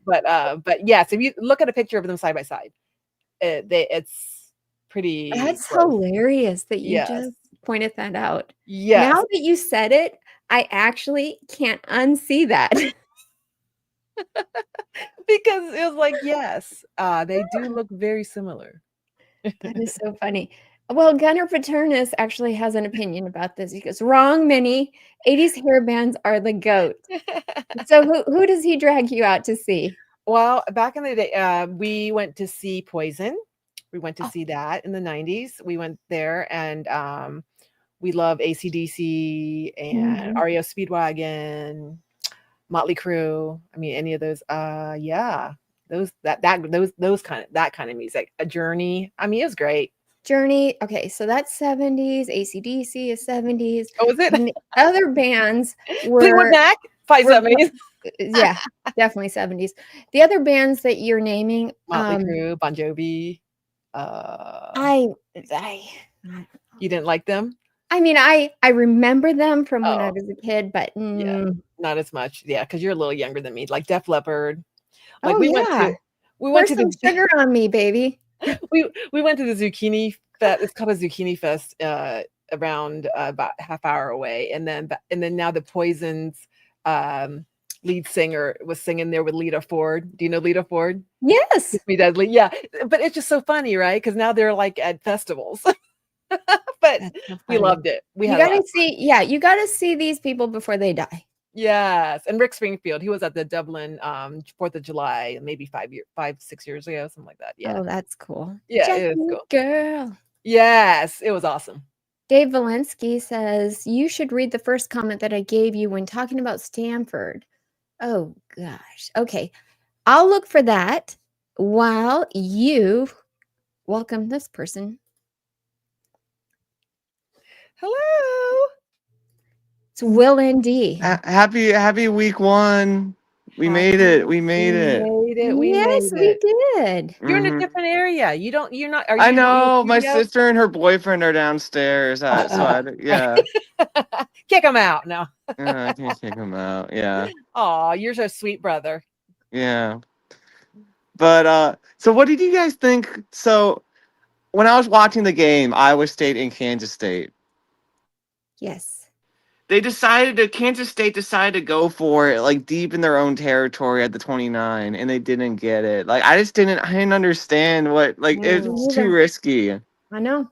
But yes, if you look at a picture of them side by side, it's pretty. That's gross. hilarious that you just pointed that out. Yes. Now that you said it, I actually can't unsee that. Because it was like, yes, they do look very similar. That is so funny. Well, Gunnar Paternus actually has an opinion about this. He goes, wrong, Minnie. 80s hair bands are the GOAT. So who does he drag you out to see? Well, back in the day, we went to see Poison. We went to see that in the 90s. We went there and we love AC/DC and REO Speedwagon, Motley Crue. I mean, any of those. Those kind of music. A Journey. I mean, it was great. Journey. Okay, so that's 70s. AC/DC is 70s. Oh, was it? And the other bands were Fleetwood Mac, 70s. Yeah, definitely 70s. The other bands that you're naming, Motley Crue, Bon Jovi. You didn't like them? I mean, I remember them from when I was a kid, but not as much. Yeah, because you're a little younger than me. Like Def Leppard. Like we went to the sugar on me, baby. we went to the Zucchini Fest. It's called a Zucchini Fest around about half hour away, and then now the Poison's lead singer was singing there with Lita Ford. Do you know Lita Ford? Yes. Kiss Me Deadly. Yeah, but it's just so funny, right? Because now they're like at festivals. But so we loved it. You gotta see these people before they die. Yes. And Rick Springfield, he was at the Dublin 4th of July, maybe 6 years ago, something like that. Yeah. Oh, that's cool. Yeah, it was cool. Girl. Yes, it was awesome. Dave Valensky says, you should read the first comment that I gave you when talking about Stanford. Oh, gosh. Okay. I'll look for that while you welcome this person. Hello. It's Will and D. Happy week one. We made it. We made it. made it. We Yes, made we it. did. You're in a Mhm. different area. You're not, are I you in know my studio? sister and her boyfriend are downstairs. Yeah, Kick them out. No. I can't kick them out. Yeah, Oh, you're so sweet, brother. yeah. But so what did you guys think? So when I was watching the game, Iowa State and Kansas State, Yes. Kansas State decided to go for it like deep in their own territory at the 29, and they didn't get it. Like I didn't understand what, like I it didn't was too either. risky. I know.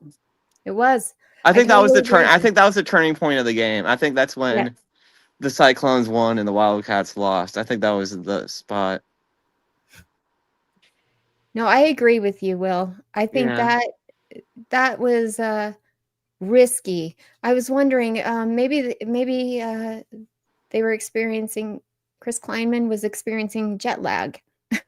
It was. I I think that was totally the turn. agree I with you. think that was the turning point of the game. I think that's Yes. when the Cyclones won and the Wildcats lost. I think that was the spot. No, I agree with you, Will. I think Yeah. that was risky. I was wondering, maybe they were experiencing. Chris Kleinman was experiencing jet lag.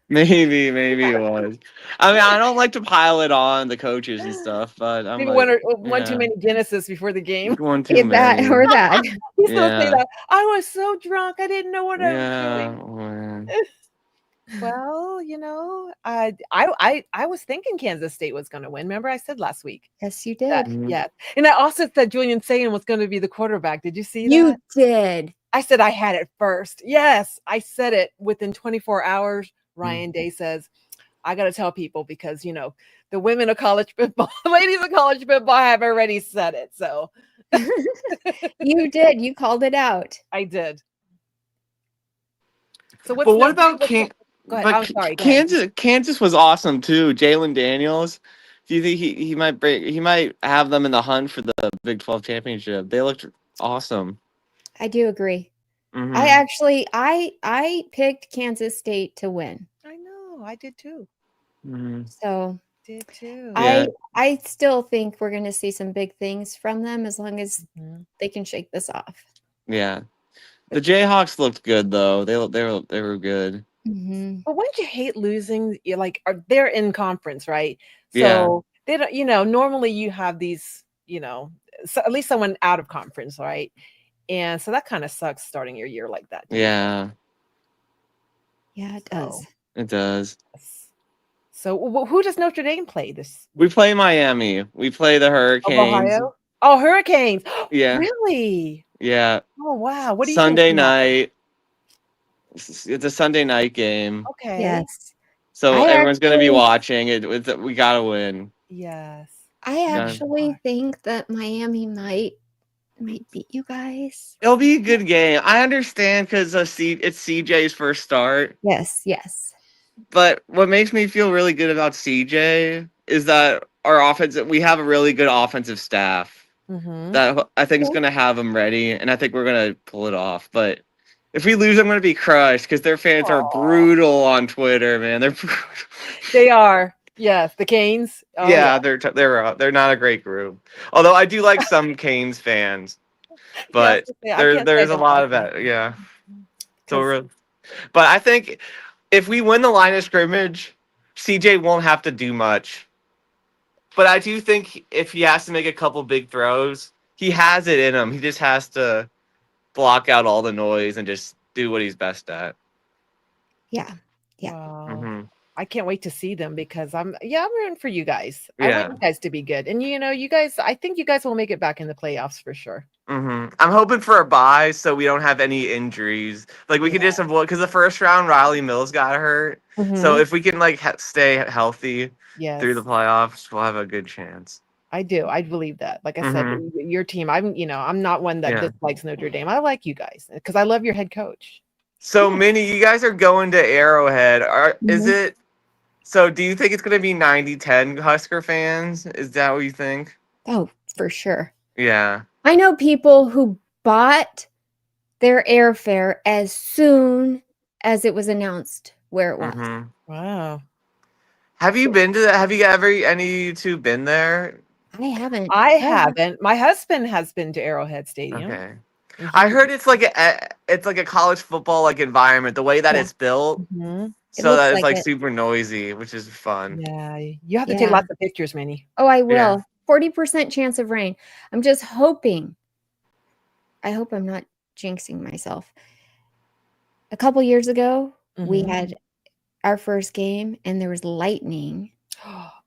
Maybe it was. I mean, I don't like to pile it on the coaches and stuff, but I'm Maybe like, one too yeah, many Guinnesses before the game. one too That many. or that. He's gonna say Yeah, that. I was so drunk, I didn't know what I was yeah, doing. man. Well, I was thinking Kansas State was going to win. Remember, I said last week Yes, you that, did. Mhm. yes, and I also said Julian Sagan was going to be the quarterback. Did you see You that? did. I said I had it first. Yes, I said it within 24 hours. Mm. Ryan Day says, I got to tell people because the women of college football, ladies of college football, have already said it. So You did. You called it out. I did. So what's But what next? about Go ahead. But I'm sorry. Go ahead. Kansas was awesome too. Jalen Daniels. Do you think he might have them in the hunt for the Big 12 championship? They looked awesome. I do agree. Mhm. I picked Kansas State to win. I know. I did too. Mhm. So Did too. Yeah. I still think we're going to see some big things from them as long as they can shake this off. Yeah. The Jayhawks looked good though. They were good. But wouldn't you hate losing? They're in conference, right? Yeah. So they don't. Normally you have these. So at least someone out of conference, right? And so that kind of sucks starting your year like that. Yeah. Yeah, it does. So, It does. so who does Notre Dame play this? We play Miami. We play the Of Hurricanes. Ohio? Oh, Hurricanes. Yeah. Really? Yeah. Oh, wow. What do you Sunday think? night. It's a Sunday night game. Okay. Yes. So I everyone's going to be actually- watching it. We got to win. Yes. I Yeah. actually think that Miami might beat you guys. It'll be a good game. I understand because it's CJ's first start. Yes, yes. But what makes me feel really good about CJ is that we have a really good offensive staff that I think is going to have them ready, and I think we're going to pull it off. But if we lose, I'm going to be crushed because their fans are brutal on Twitter, man. They're brutal. They are. Yes, the Canes. Oh, yeah, they're not a great group. Although I do like some Canes fans, but there's a lot of that. Yeah. So, but I think if we win the line of scrimmage, CJ won't have to do much. But I do think if he has to make a couple big throws, he has it in him. He just has to block out all the noise and just do what he's best at. Yeah. Yeah. Wow. Mm-hmm. I can't wait to see them because I'm rooting for you guys. I Yeah. want you guys to be good. And you guys, I think you guys will make it back in the playoffs for sure. Mm-hmm. I'm hoping for a bye so we don't have any injuries. Like we can just avoid, because the first round Riley Mills got hurt. So if we can stay healthy through the playoffs, we'll have a good chance. I do. I believe that. Like I said, your team. I'm not one that dislikes Notre Dame. I like you guys because I love your head coach. So Minnie, you guys are going to Arrowhead. Is it? So do you think it's going to be 90-10 Husker fans? Is that what you think? Oh, for sure. Yeah. I know people who bought their airfare as soon as it was announced where it was. Wow. Have you been to that? Have you any two been there? I haven't. I haven't. My husband has been to Arrowhead Stadium. Okay. I heard it's like a college football environment, the way that it's built. So that it's like super noisy, which is fun. Yeah. You have to take lots of pictures, Minnie. Oh, I will. Yeah. 40% chance of rain. I'm just hoping. I hope I'm not jinxing myself. A couple years ago, we had our first game and there was lightning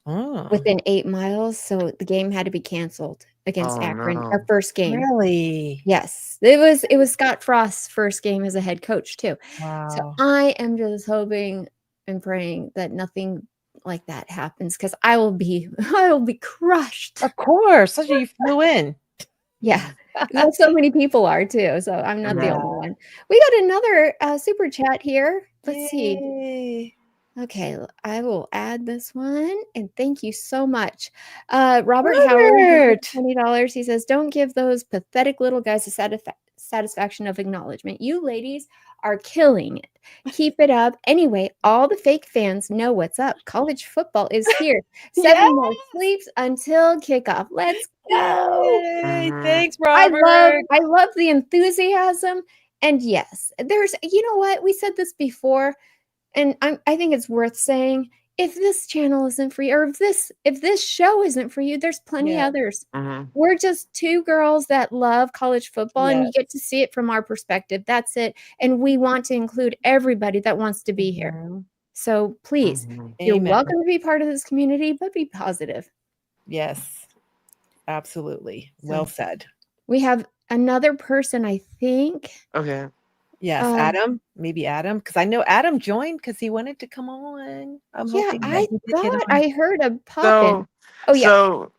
Oh, within 8 miles, so the game had to be canceled against Akron. no. Our first game. really? Yes, it was Scott Frost's first game as a head coach too. So Wow. I am just hoping and praying that nothing like that happens because I will be crushed. Of course. So you flew in. Yeah. Well, so many people are too, so I'm not the Yeah. only one. We got another super chat here. Let's see. Yay. Okay, I will add this one, and thank you so much. Robert Howard, $20. He says, "Don't give those pathetic little guys the satisfaction of acknowledgement. You ladies are killing it. Keep it up. Anyway, all the fake fans know what's up. College football is here. 7 more sleeps until kickoff. Let's go!" Yay. Thanks, Robert. I love the enthusiasm. And yes, there's, you know what? We said this before. And I think it's worth saying, if this channel isn't for you, or if this show isn't for you, there's plenty others. We're just two girls that love college football, and you get to see it from our perspective. That's it. And we want to include everybody that wants to be here. So please, you're welcome to be part of this community, but be positive. Yes, absolutely. Well said. We have another person, I think. Okay. Yes, Adam. Maybe Adam, because I know Adam joined because he wanted to come on. I'm hoping that I he did get thought on. I heard a pop in. So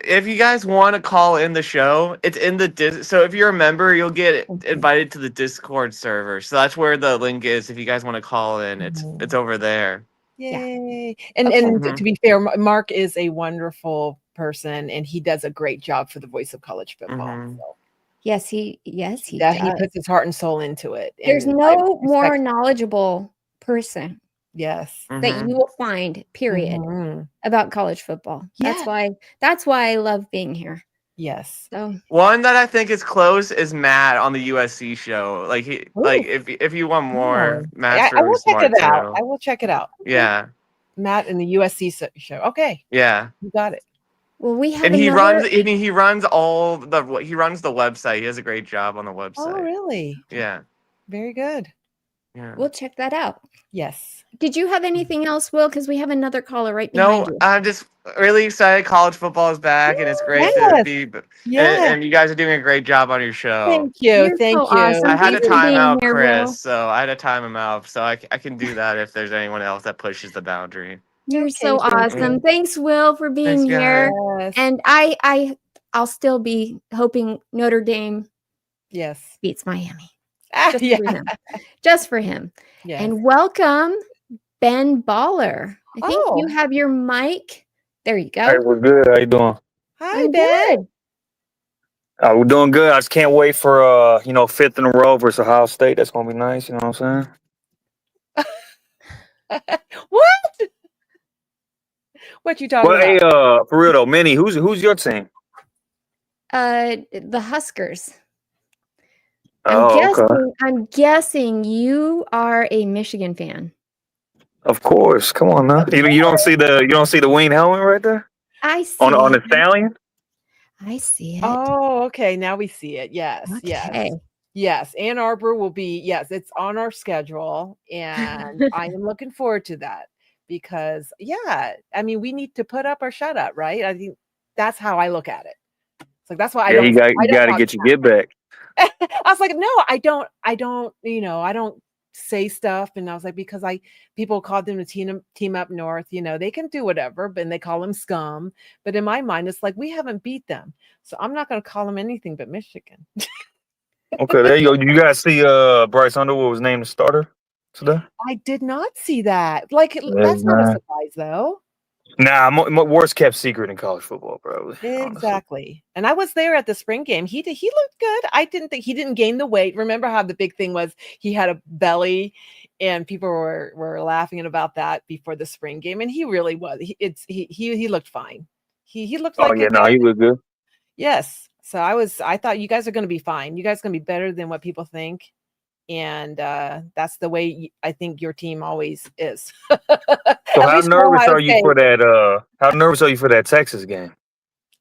if you guys want to call in the show, it's in the so if you're a member, you'll get invited to the Discord server. So that's where the link is. If you guys want to call in, it's over there. Yay. And to be fair, Mark is a wonderful person, and he does a great job for the Voice of College Football. So. Yes, he does. He puts his heart and soul into it. There's no more knowledgeable person that you will find, period, about college football. That's why I love being here. Yes. So one that I think is close is Matt on the USC show. Like if you want more, Matt's really smart too. I will check it out. Yeah. Matt in the USC show. Okay. Yeah. You got it. Well, we have and he runs the website. He does a great job on the website. Oh, really? Yeah. Very good. Yeah. We'll check that out. Yes. Did you have anything else, Will? Because we have another caller right behind you. No, I'm just really excited. College football is back, and it's great to be. And you guys are doing a great job on your show. Thank you. Thank you. Awesome. I had to time out here, Chris, Will. so I had to time him out. So I can do that if there's anyone else that pushes the boundary. You're so awesome. Thanks, Will, for being here. Yes. And I'll still be hoping Notre Dame beats Miami. Just for him. Yes. And welcome, Ben Baller. I think you have your mic. There you go. Hey, we're good. How you doing? Hi, Ben. We're doing good. I just can't wait for 5th in a row versus Ohio State. That's gonna be nice. You know what I'm saying? What? What you talking about? Hey, for real though, Minnie, who's your team? The Huskers. I'm guessing you are a Michigan fan. Of course. Come on now. You don't see the wing helmet right there? I see on the stallion? I see it. Oh, okay. Now we see it. Yes. Okay. Yes. Ann Arbor will be, it's on our schedule. And I am looking forward to that because, I mean, we need to put up or shut up, right? I think that's how I look at it. So that's why you got to get your get back. I was like, no, I don't, I don't say stuff. And I was like, because people called them a team up north, they can do whatever, but they call them scum. But in my mind, it's like, we haven't beat them. So I'm not going to call them anything but Michigan. Okay, there you go. You guys see Bryce Underwood was named the starter today? I did not see that. That's not a surprise though. Nah, worst kept secret in college football, probably. Exactly. Honestly. And I was there at the spring game. He looked good. I didn't think he didn't gain the weight. Remember how the big thing was he had a belly and people were laughing about that before the spring game. And he really was. He looked fine. He looked like he looked good. Yes. So I thought you guys are going to be fine. You guys are going to be better than what people think. And that's the way I think your team always is. So how nervous are you for that? How nervous are you for that Texas game?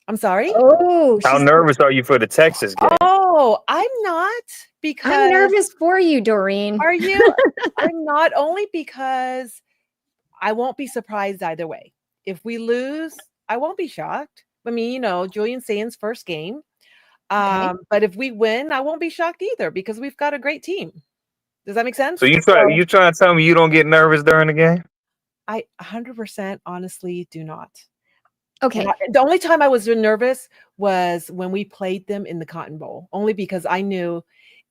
I'm sorry. Oh, how nervous are you for the Texas game? Oh, I'm not because I'm nervous for you, Doreen. Are you? I'm not only because I won't be surprised either way. If we lose, I won't be shocked. I mean, Julian Sands' first game. But if we win, I won't be shocked either because we've got a great team. Does that make sense? So you trying to tell me you don't get nervous during the game? I 100% honestly do not. Okay. The only time I was nervous was when we played them in the Cotton Bowl, only because I knew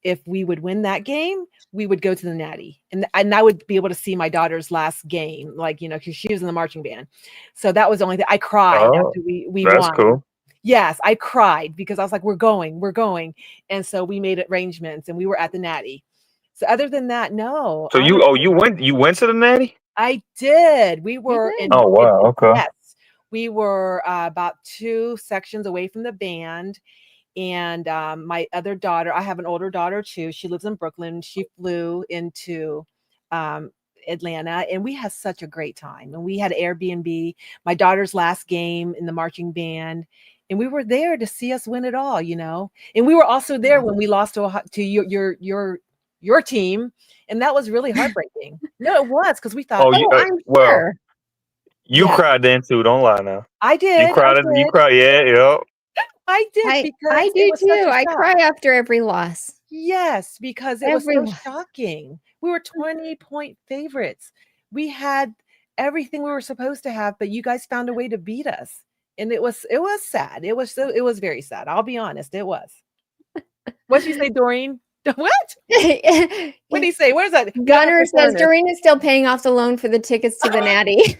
if we would win that game, we would go to the Natty, and I would be able to see my daughter's last game, because she was in the marching band. So that was the only thing. I cried after we that's won. cool. Yes, I cried because I was like, we're going. And so we made arrangements and we were at the Natty. So other than that, no. So you went to the Natty? I did. We were in. Oh wow, okay. Yes. We were about 2 sections away from the band. And my other daughter, I have an older daughter too. She lives in Brooklyn. She flew into Atlanta, and we had such a great time. And we had Airbnb, my daughter's last game in the marching band. And we were there to see us win it all, And we were also there when we lost to your team. And that was really heartbreaking. No, it was, because we thought, I'm sure. You cried then too. Don't lie now. I did. You cried. You cried. Yeah. I did, because I do too. I cry after every loss. Yes, because it was so shocking. We were 20-point favorites. We had everything we were supposed to have, but you guys found a way to beat us, and it was sad. It was very sad. I'll be honest. It was. What'd you say, Doreen? What? What did he say? Where's that? Gunner says Doreen is still paying off the loan for the tickets to the Natty.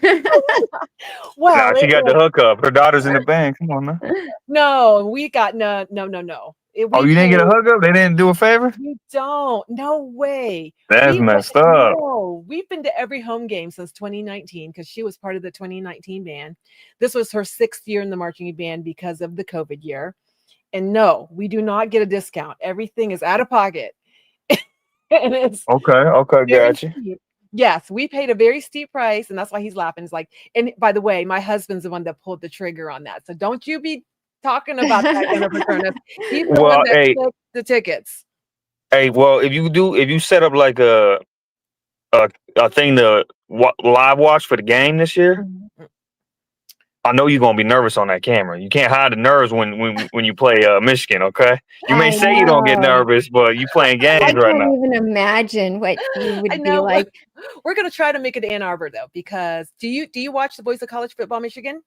Well, she got the hookup. Her daughter's in the band. Come on now. No, we got no. You didn't get a hookup? They didn't do a favor? You don't. No way. That's messed up. No, we've been to every home game since 2019 because she was part of the 2019 band. This was her 6th year in the marching band because of the COVID year. And no, we do not get a discount. Everything is out of pocket. And it's okay, gotcha. Yes, we paid a very steep price, and that's why he's laughing. It's like, and by the way, my husband's the one that pulled the trigger on that. So don't you be talking about that. He's the one that took the tickets. Hey, well, if you set up like a thing to live watch for the game this year, I know you're gonna be nervous on that camera. You can't hide the nerves when you play Michigan. Okay, you may say you don't get nervous, but you playing games right now. I can't even imagine what you would be like. We're gonna try to make it to Ann Arbor though, because do you watch the Boys of College Football Michigan?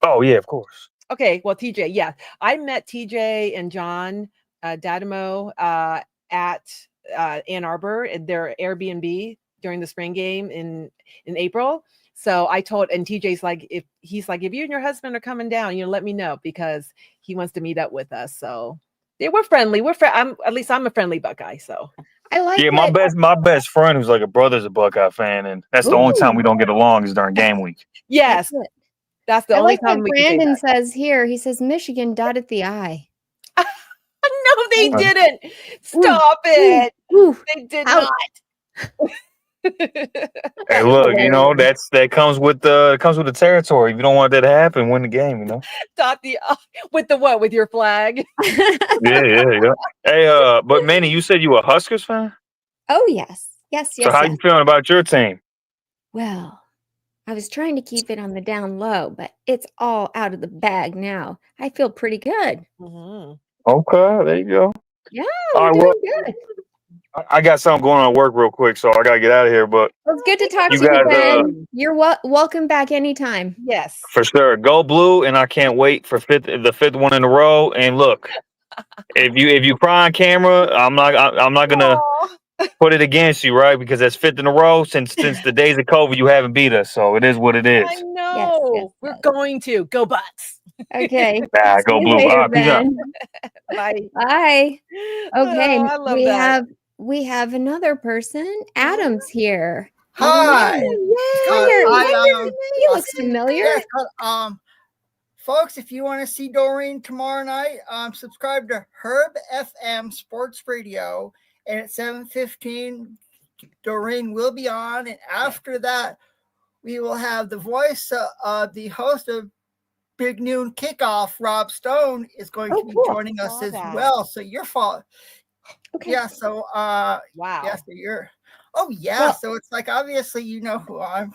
Oh yeah, of course. Okay, well TJ, yeah, I met TJ and John Dadamo at Ann Arbor at their Airbnb during the spring game in April. So I told, and TJ's like, if you and your husband are coming down, let me know, because he wants to meet up with us. So yeah, we're friendly. At least I'm a friendly Buckeye. So I like. Yeah, my best friend who's like a brother's a Buckeye fan, and that's the only time we don't get along is during game week. Yes, that's the only time we. Brandon says here. He says Michigan dotted the I. No, they didn't. Stop it. They did not. Hey, look, that comes with the territory. If you don't want that to happen, win the game, Dot the with the what? With your flag? Yeah. Hey, but Manny, you said you were a Huskers fan? Oh yes. So how you feeling about your team? Well, I was trying to keep it on the down low, but it's all out of the bag now. I feel pretty good. Mm-hmm. Okay, there you go. Yeah, we're doing good. I got something going on at work real quick, so I gotta get out of here. But it's good to talk to you, Ben. You're welcome back anytime. Yes, for sure. Go blue, and I can't wait for the fifth one in a row. And look, if you cry on camera, I'm not gonna put it against you, right? Because that's 5th in a row since the days of COVID. You haven't beat us, so it is what it is. I know. Yes, we're going to go Bucks. Okay. Go blue. Later, Bye. Bye. Okay. I love that. We have another person. Adam's here. Hi. He looks familiar. Yes, folks, if you want to see Doreen tomorrow night, subscribe to Herb FM Sports Radio, and at 7:15, Doreen will be on, and after that, we will have the voice of the host of Big Noon Kickoff, Rob Stone, is going to be joining us as well. So your fault. Okay. Yeah. So, wow. Yeah. So so it's like, obviously, you know who I'm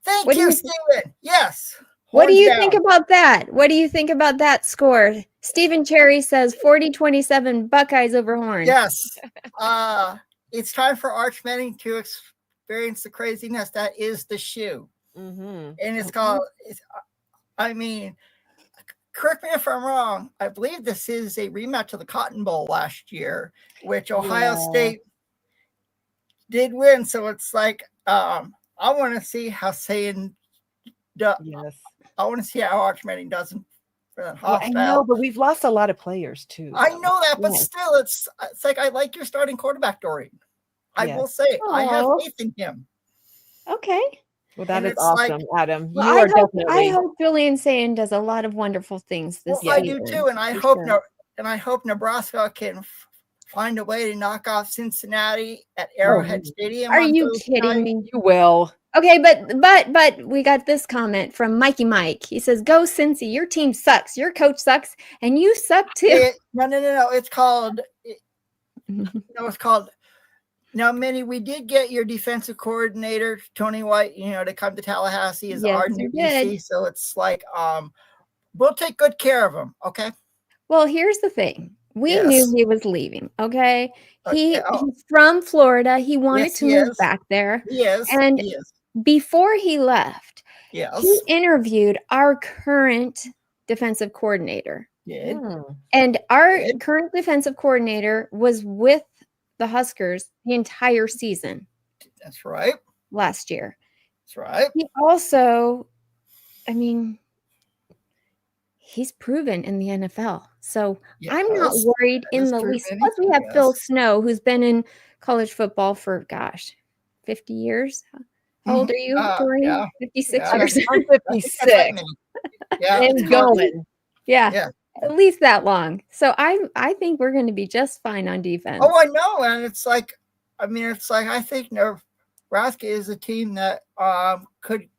Thank you, Stephen. Yes. What do you think about that? What do you think about that score? Stephen Cherry says 40-27 Buckeyes over Horns. Yes. It's time for Arch Manning to experience the craziness that is the shoe. And it's called, correct me if I'm wrong. I believe this is a rematch of the Cotton Bowl last year, which Ohio State did win. So it's like, I want to see how I want to see how Arch Manning does for that hostile. I know, but we've lost a lot of players too. I know that, but still, it's like I like your starting quarterback, Dorian. I will say, I have faith in him. Okay. Well, that is awesome, Adam. Well, I hope Julian Sayin does a lot of wonderful things this year. I do too, and I hope Nebraska can find a way to knock off Cincinnati at Arrowhead Stadium. Are you kidding me? You will. Okay, but we got this comment from Mikey Mike. He says, "Go Cincy, your team sucks, your coach sucks, and you suck too." No. It's called. It's called. Now, Minnie, we did get your defensive coordinator, Tony White, to come to Tallahassee as our new DC. So it's like, we'll take good care of him. Okay. Well, here's the thing. We knew he was leaving. Okay. He's from Florida. He wanted to move back there. Yes. And before he left, he interviewed our current defensive coordinator. And our current defensive coordinator was with the Huskers the entire season. That's right. Last year. That's right. He also, he's proven in the NFL. So I'm not worried in the least. Plus we have Phil Snow, who's been in college football for, 50 years. How old are you, Doreen? 56 years. I'm 56. And going. Yeah. At least that long. So I think we're going to be just fine on defense. Oh, I know. And it's like, I think Nebraska is a team that could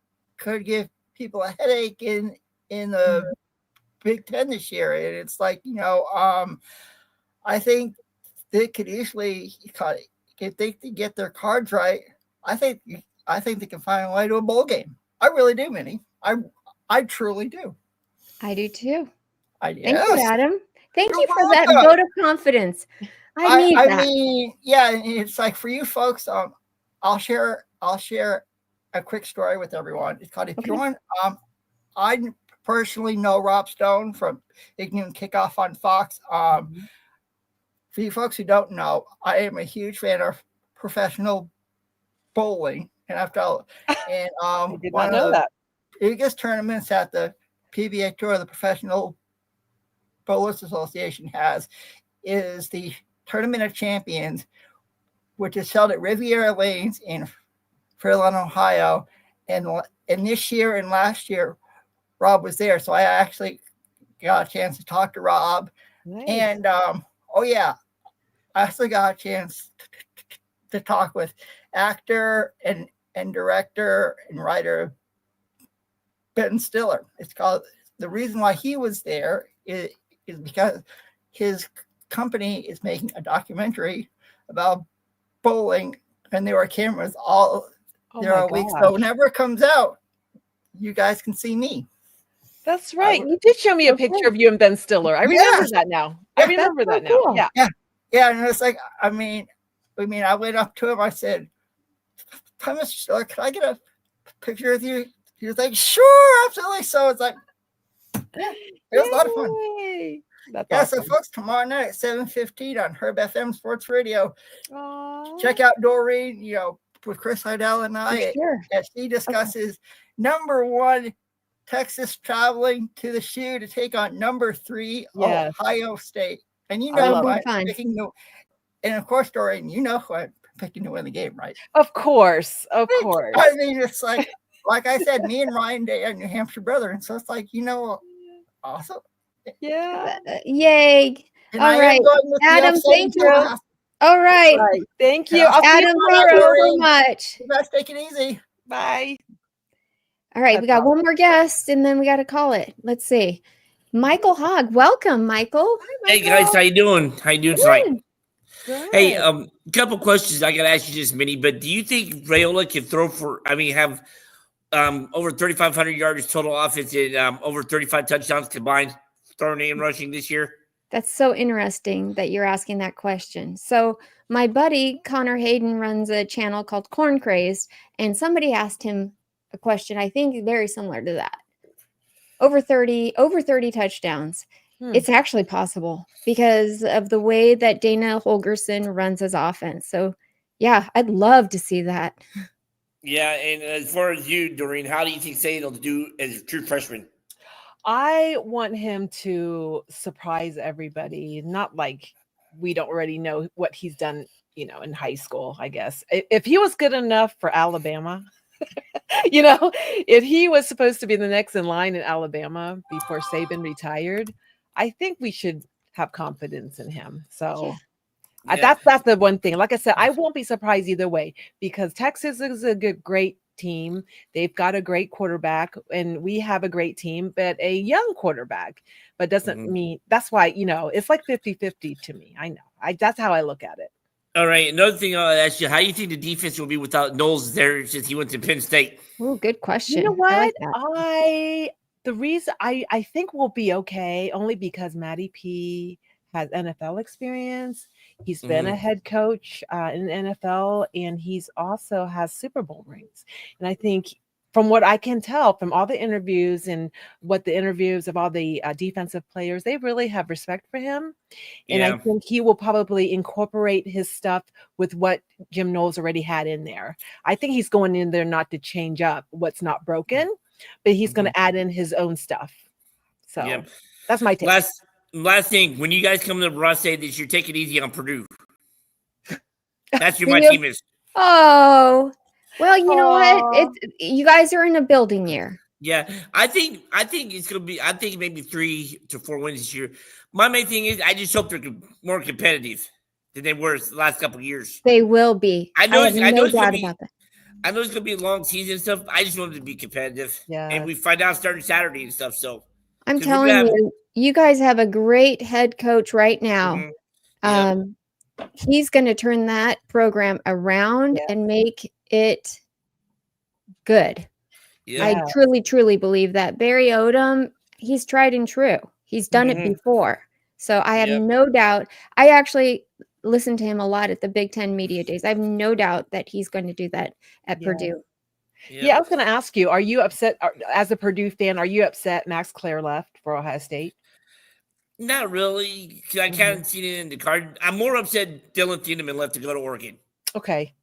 give people a headache in the Big Ten this year. And it's like, I think they could easily, if they get their cards right, I think they can find a way to a bowl game. I really do, Minnie. I truly do. I do too. Thank you, Adam. Thank you for that vote of confidence. I mean, it's like for you folks, I'll share a quick story with everyone. It's called If You Want. I personally know Rob Stone from Ignorant Kickoff on Fox. For you folks who don't know, I am a huge fan of professional bowling, and I did not know that. Biggest tournaments at the PBA Tour, the Professional Bowlers Association has, is the Tournament of Champions, which is held at Riviera Lanes in Fairlawn, Ohio. And this year and last year, Rob was there. So I actually got a chance to talk to Rob. Nice. And, I also got a chance to talk with actor and director and writer Ben Stiller. It's called, the reason why he was there is because his company is making a documentary about bowling, and there are cameras all week. So whenever it comes out, you guys can see me. That's right. You did show me a picture of you and Ben Stiller. I remember that now. I remember that now. Cool. Yeah. And it's like, I went up to him. I said, "Mr. Stiller, can I get a picture with you?" He was like, "Sure, absolutely." So it's like, it was a lot of fun. That's awesome. So folks, tomorrow night at 7:15 on Herb FM Sports Radio. Check out Doreen, with Chris Heidel and I, as she discusses number 1 Texas traveling to the shoe to take on number 3 Ohio State. And who I'm picking and of course, Doreen, who I'm picking to win the game, right? Of course. I mean, it's like I said, me and Ryan Day are New Hampshire brother, and so it's like, awesome. Yeah. Yay. And all right. Adam, thank you. All right. Thank you. Adam, thank you so much. You guys take it easy. Bye. All right. We got one more guest, and then we got to call it. Let's see. Michael Hogg. Welcome, Michael. Hi, Michael. Hey, guys. How you doing? How you doing tonight? Good. Hey, a couple questions I got to ask you this, Minnie, but do you think Raiola can throw have over 3,500 yards total offense and over 35 touchdowns combined, throwing and rushing this year? That's so interesting that you're asking that question. So my buddy Connor Hayden runs a channel called Corn Crazed, and somebody asked him a question, I think very similar to that. Over 30 touchdowns. It's actually possible because of the way that Dana Holgerson runs his offense. So yeah, I'd love to see that. Yeah, and as far as you, Doreen, how do you think Satan will do as a true freshman? I want him to surprise everybody, not like we don't already know what he's done, in high school, I guess. If he was good enough for Alabama, if he was supposed to be the next in line in Alabama before Saban retired, I think we should have confidence in him. So that's the one thing. Like I said, I won't be surprised either way because Texas is a great team. They've got a great quarterback and we have a great team, but a young quarterback, but doesn't mean that's why, it's like 50-50 to me. I know. That's how I look at it. All right. Another thing I'll ask you, how do you think the defense will be without Knowles there since he went to Penn State? Oh, good question. You know what? I like the reason I think we'll be okay only because Matty P has NFL experience. He's been a head coach in the NFL, and he's also has Super Bowl rings. And I think from what I can tell from all the interviews and what the interviews of all the defensive players, they really have respect for him. And I think he will probably incorporate his stuff with what Jim Knowles already had in there. I think he's going in there not to change up what's not broken, but he's going to add in his own stuff. So that's my take. Last thing, when you guys come to Ross State this year, take it easy on Purdue. That's who my team is. Oh, well, you know what? You guys are in a building year. Yeah, I think it's gonna be. I think maybe 3 to 4 wins this year. My main thing is I just hope they're more competitive than they were the last couple of years. They will be. I know no doubt about that. I know it's gonna be a long season and stuff. I just want it to be competitive. Yeah, and we find out starting Saturday and stuff. So I'm telling you, you guys have a great head coach right now. He's going to turn that program around and make it good. I truly, truly believe that. Barry Odom, he's tried and true. He's done it before. So I have no doubt. I actually listened to him a lot at the Big Ten Media Days. I have no doubt that he's going to do that at Purdue. Yeah, I was going to ask you, are you upset as a Purdue fan? Are you upset Max Clare left for Ohio State? Not really. I kind of seen it in the card. I'm more upset Dylan Thieneman left to go to Oregon. Okay.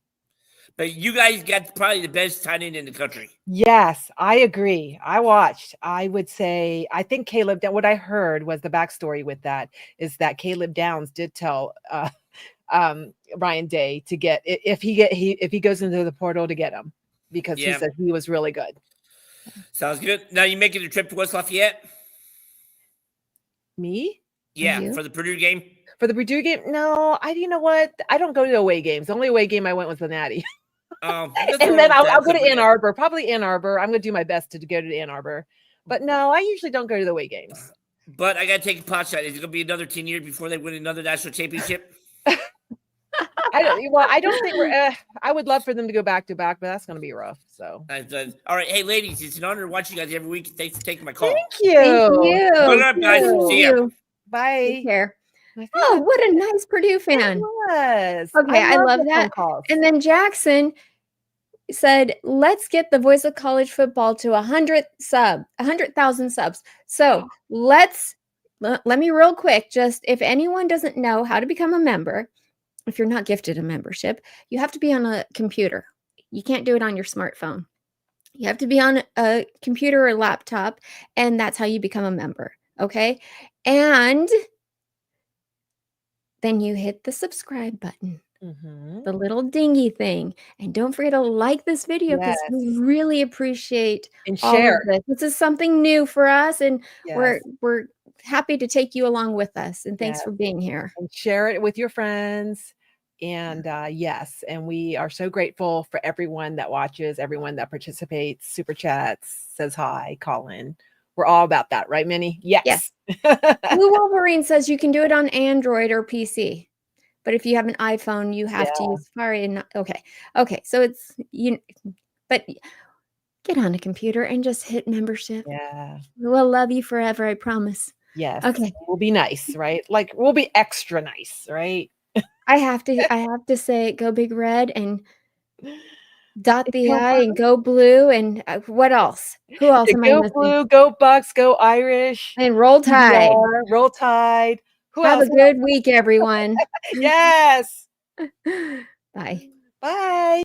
But you guys got probably the best tight end in the country. Yes, I agree. I watched. I would say, I think Caleb, what I heard was the backstory with that is that Caleb Downs did tell Ryan Day to get, if he goes into the portal to get him, because he said he was really good. Sounds good. Now you making a trip to West Lafayette? Me? Yeah, for the Purdue game? For the Purdue game? No, you know what? I don't go to away games. The only away game I went was the Natty. And then I'll go to Ann Arbor, probably Ann Arbor. I'm going to do my best to go to Ann Arbor. But no, I usually don't go to the away games. But I got to take a pot shot. Is it going to be another 10 years before they win another national championship? I don't think I would love for them to go back to back, but that's going to be rough. So, all right. Hey, ladies, it's an honor to watch you guys every week. Thanks for taking my call. Thank you. Good up, guys. See you. Bye. Take care. Oh, what a nice Purdue fan. Yes. Okay, I love that. And then Jackson said, let's get the Voice of College Football to 100,000 subs. So let me real quick, just if anyone doesn't know how to become a member, if you're not gifted a membership, you have to be on a computer. You can't do it on your smartphone. You have to be on a computer or laptop, and that's how you become a member. Okay. And then you hit the subscribe button, the little dingy thing. And don't forget to like this video because we really appreciate and share. This is something new for us, and we're happy to take you along with us. And thanks for being here. And share it with your friends. And and we are so grateful for everyone that watches, everyone that participates, super chats, says hi, call in. We're all about that, right, Minnie? Yes. Blue Wolverine says you can do it on Android or PC, but if you have an iPhone, you have to use Safari. And okay. So it's but get on a computer and just hit membership. Yeah. We'll love you forever, I promise. Yes. Okay. We'll be nice, right? Like we'll be extra nice, right? I have to say go Big Red and dot the I and go blue and what else? Who else am I Go missing? Blue, go Bucks, go Irish. And roll Tide. Roll Tide. Who Have else? a good week, everyone. Yes. Bye. Bye.